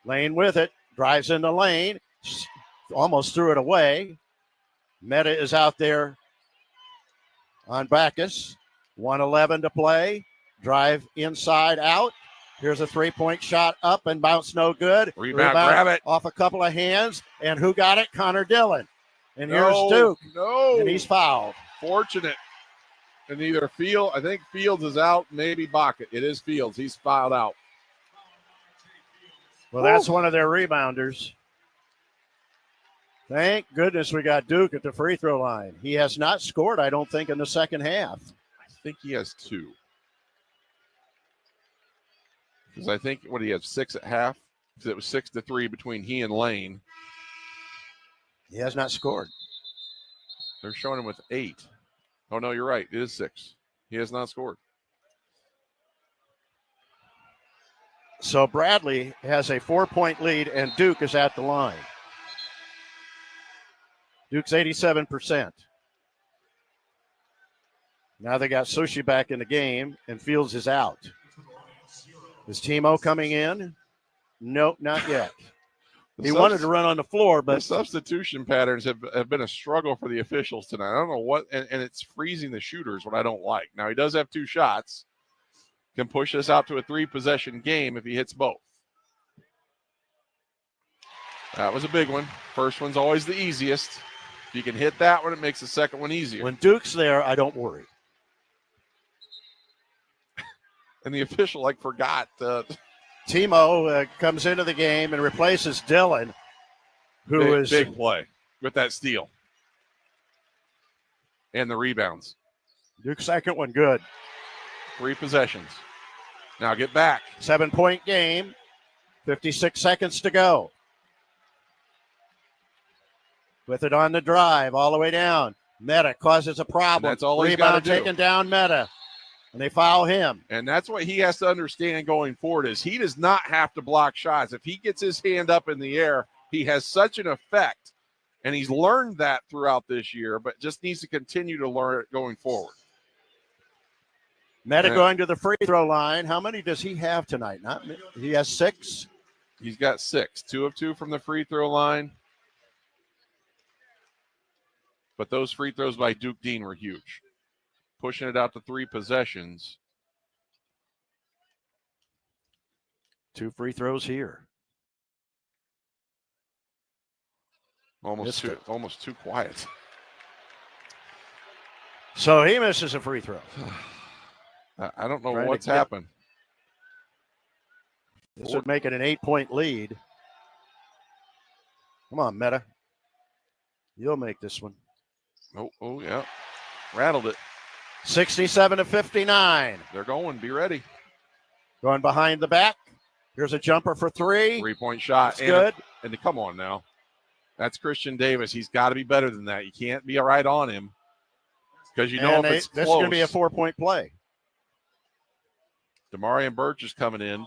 Lane with it, drives in the lane, almost threw it away. Meta is out there on Bacchus. 1:11 to play. Drive inside out. Here's a 3-point shot up and bounce no good. Rebound, grab it. Off a couple of hands. And who got it? Connor Dillon. And here's Duke. No. And he's fouled. Fortunate. And either I think Fields is out, maybe Bucket. It is Fields. He's fouled out. Well, that's one of their rebounders. Thank goodness we got Duke at the free throw line. He has not scored, I don't think, in the second half. I think he has 2. Because I think, he has 6 at half? Because it was 6-3 between he and Lane. He has not scored. They're showing him with 8. Oh, no, you're right. It is 6. He has not scored. So Bradley has a 4-point lead, and Duke is at the line. Duke's 87%. Now they got Sushi back in the game, and Fields is out. Is Timo coming in? Nope, not yet. He wanted to run on the floor, but the substitution patterns have been a struggle for the officials tonight. I don't know what, and it's freezing the shooters, what I don't like. Now, he does have 2 shots. Can push this out to a 3-possession game if he hits both. That was a big one. First one's always the easiest. If you can hit that one, it makes the second one easier. When Duke's there, I don't worry. And the official, forgot. Timo comes into the game and replaces Dillon, who is big play with that steal. And the rebounds. Duke's second one good. 3 possessions. Now get back. 7-point game. 56 seconds to go. With it on the drive, all the way down. Meta causes a problem. And that's all he's got to do. Rebound taken down Meta. And they foul him. And that's what he has to understand going forward is he does not have to block shots. If he gets his hand up in the air, he has such an effect. And he's learned that throughout this year, but just needs to continue to learn it going forward. Meta going to the free throw line. How many does he have tonight? He has 6. He's got 6. 2 of 2 from the free throw line. But those free throws by Duke Dean were huge. Pushing it out to 3 possessions. 2 free throws here. Almost too quiet. So he misses a free throw. I don't know what's happened. This would make it an 8-point lead. Come on, Meta. You'll make this one. Oh yeah. Rattled it. 67-59. They're going. Be ready. Going behind the back. Here's a jumper for 3. 3-point shot. That's good. And come on now. That's Christian Davis. He's got to be better than that. You can't be right on him. Because if it's close. This is going to be a 4-point play. Demarion Birch is coming in.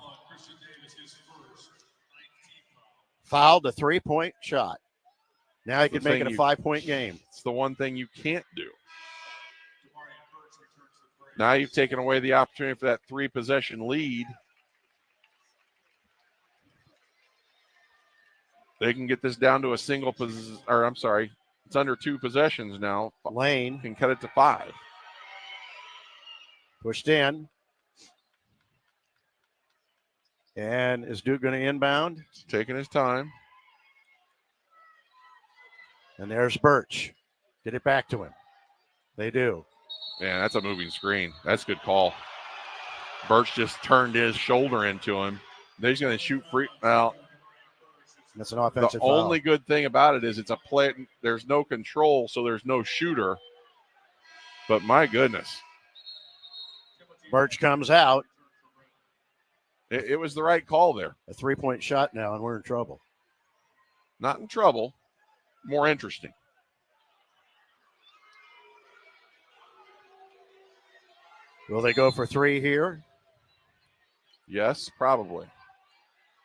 Fouled a 3-point shot. Now he can make it a 5-point game. It's the one thing you can't do. Now you've taken away the opportunity for that 3-possession lead. They can get this down to a single it's under 2 possessions now. Lane can cut it to 5. Pushed in. And is Duke going to inbound? Taking his time. And there's Birch. Get it back to him. They do. Man, that's a moving screen. That's a good call. Birch just turned his shoulder into him. He's going to shoot free. Well, that's an offensive foul. The only good thing about it is it's a play. There's no control, so there's no shooter. But my goodness. Birch comes out. It was the right call there. A 3-point shot now, and we're in trouble. Not in trouble. More interesting. Will they go for 3 here? Yes, probably.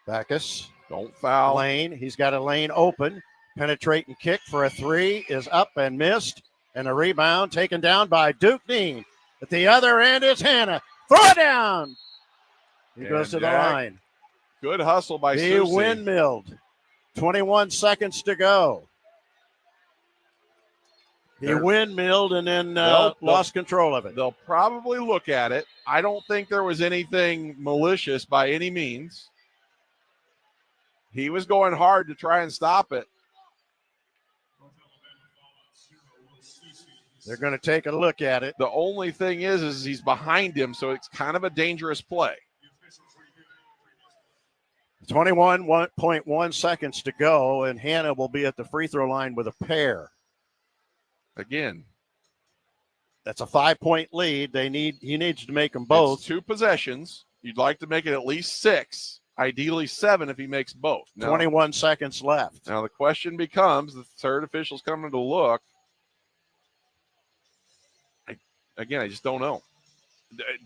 Backus. Don't foul. Lane. He's got a lane open. Penetrating kick for a 3 is up and missed. And a rebound taken down by Duke Dean. At the other end is Hannah. Throw it down. He goes to the line. Good hustle by He Susie. windmilled. 21 seconds to go. He windmilled and then lost control of it. They'll probably look at it. I don't think there was anything malicious by any means. He was going hard to try and stop it. They're going to take a look at it. The only thing is he's behind him, so it's kind of a dangerous play. 21.1 seconds to go, and Hannah will be at the free throw line with a pair. Again, that's a 5-point lead. He needs to make them both. It's 2 possessions. You'd like to make it at least 6, ideally 7 if he makes both. Now, 21 seconds left. Now the question becomes, the third official's coming to look. I just don't know.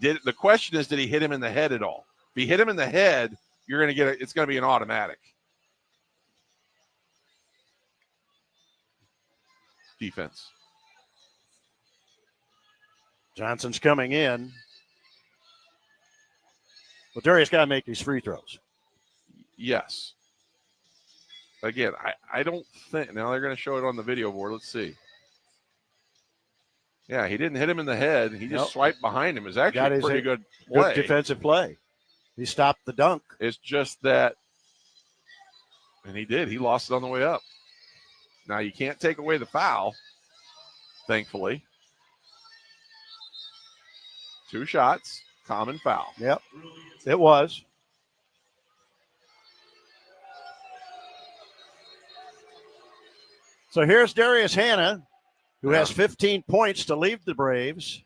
The question is, did he hit him in the head at all? If he hit him in the head, you're going to get it's going to be an automatic. Defense. Johnson's coming in. Well, Darius got to make these free throws. Yes. Again, I don't think. Now they're going to show it on the video board. Let's see. Yeah, he didn't hit him in the head. He just swiped behind him. It's actually a pretty good play. Good defensive play. He stopped the dunk. It's just that, and he did. He lost it on the way up. Now, you can't take away the foul, thankfully. 2 shots, common foul. Yep, it was. So here's Darius Hannah, who has 15 points to lead the Braves.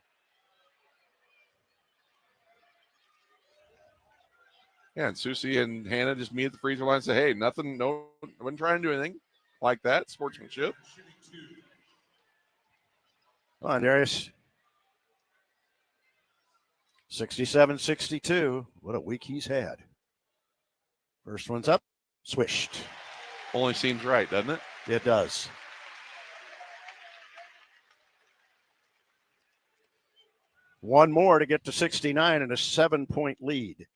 Yeah, and Susie and Hannah just meet at the free throw line and say, hey, nothing, no, I wasn't trying to do anything like that. Sportsmanship. Come on, Darius. 67-62. What a week he's had. First one's up. Swished. Only seems right, doesn't it? It does. One more to get to 69 and a 7-point lead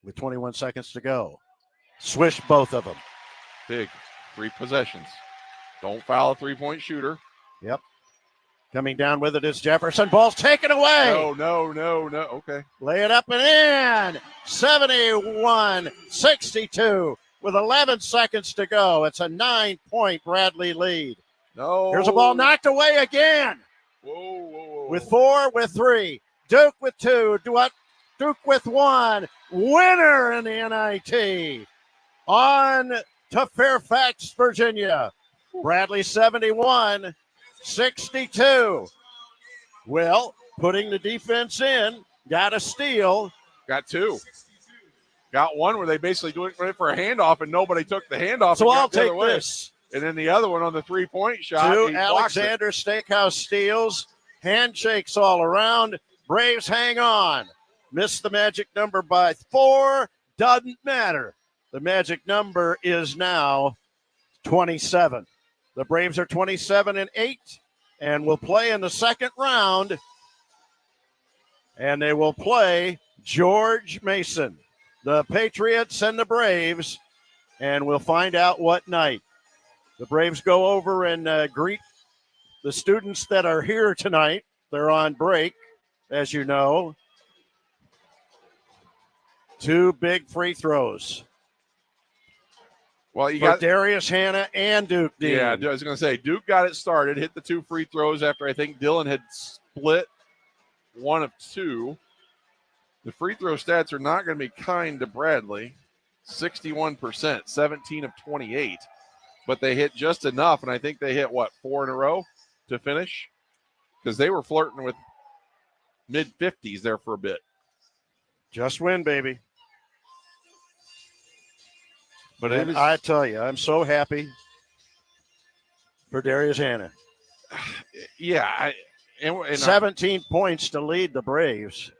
with 21 seconds to go. Swish both of them. Big 3 possessions. Don't foul a 3-point shooter. Yep. Coming down with it is Jefferson. Ball's taken away. No. Okay. Lay it up and in. 71-62 with 11 seconds to go. It's a 9-point Bradley lead. No. Here's a ball knocked away again. Whoa. With 4, with 3. Duke with 2. Duke with 1. Winner in the NIT. On to Fairfax, Virginia. Bradley 71-62. Well, putting the defense in, got a steal. Got 2. Got one where they basically went for a handoff and nobody took the handoff. So I'll take this. And then the other one on the 3-point shot. 2 Alexander Steakhouse steals. Handshakes all around. Braves hang on. Missed the magic number by 4. Doesn't matter. The magic number is now 27. The Braves are 27-8 and will play in the second round. And they will play George Mason. The Patriots and the Braves And we'll find out what night. The Braves go over and greet the students that are here tonight. They're on break, as you know. 2 big free throws. Well, you for got Darius Hannah and Duke Dean. Yeah, I was going to say, Duke got it started, hit the 2 free throws after I think Dylan had split 1 of 2. The free throw stats are not going to be kind to Bradley. 61%, 17 of 28. But they hit just enough, and I think they hit, 4 in a row to finish? Because they were flirting with mid-50s there for a bit. Just win, baby. But I tell you, I'm so happy for Darius Hannah. Yeah. And 17 points to lead the Braves.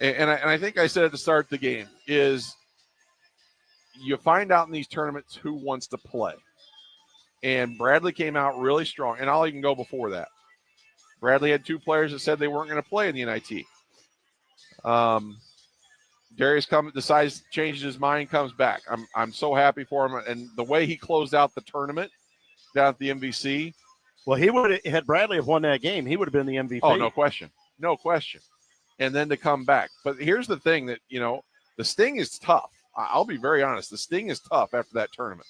And I think I said at the start of the game is you find out in these tournaments who wants to play. And Bradley came out really strong. And I'll even go before that. Bradley had 2 players that said they weren't going to play in the NIT. Darius decides, changes his mind, comes back. I'm so happy for him. And the way he closed out the tournament down at the MVC. Well, he would had Bradley have won that game, he would have been the MVP. Oh, no question. No question. And then to come back. But here's the thing that, the Sting is tough. I'll be very honest. The Sting is tough after that tournament.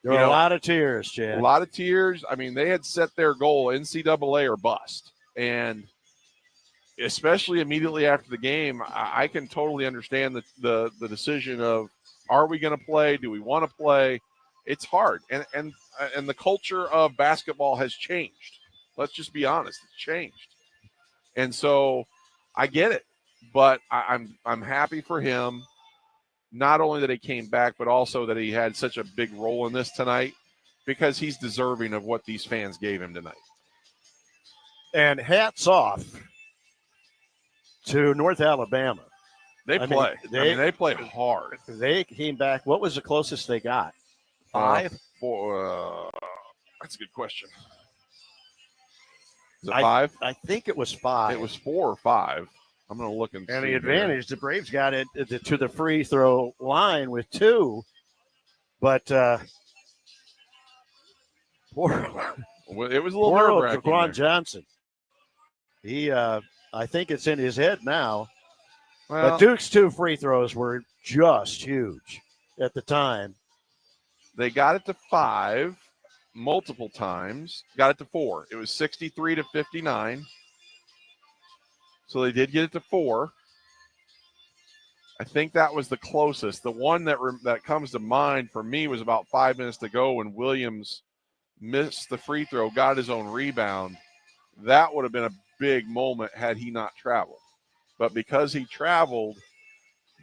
There were a lot of tears, Chad. A lot of tears. I mean, they had set their goal, NCAA or bust. And especially immediately after the game, I can totally understand the decision of, are we going to play? Do we want to play? It's hard. And the culture of basketball has changed. Let's just be honest. It's changed. And so I get it, but I'm happy for him. Not only that he came back, but also that he had such a big role in this tonight, because he's deserving of what these fans gave him tonight. And hats off to North Alabama. They play. They play hard. They came back. What was the closest they got? 5? That's a good question. Is it 5? I think it was 5. It was 4 or 5. I'm going to look and see. And the advantage, the Braves got it to the free throw line with 2. But it was a little nerve-wracking. Jaquan Johnson. He, I think it's in his head now. Well, but Duke's 2 free throws were just huge at the time. They got it to 5 multiple times. Got it to 4. It was 63-59. So they did get it to 4. I think that was the closest. The one that comes to mind for me was about 5 minutes to go when Williams missed the free throw, got his own rebound. That would have been a big moment had he not traveled. But because he traveled,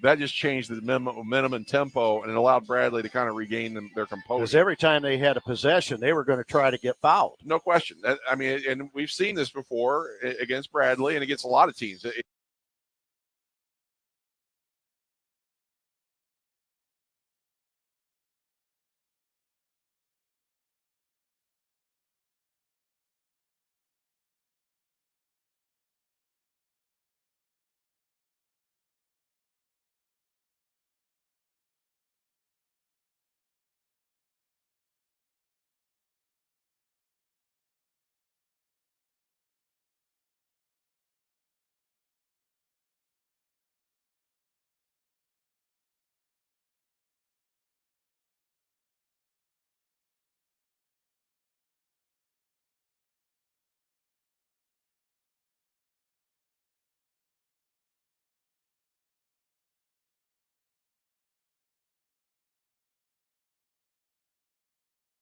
that just changed the momentum and tempo, and it allowed Bradley to kind of regain their composure. Because every time they had a possession, they were going to try to get fouled. No question. I mean, and we've seen this before against Bradley and against a lot of teams.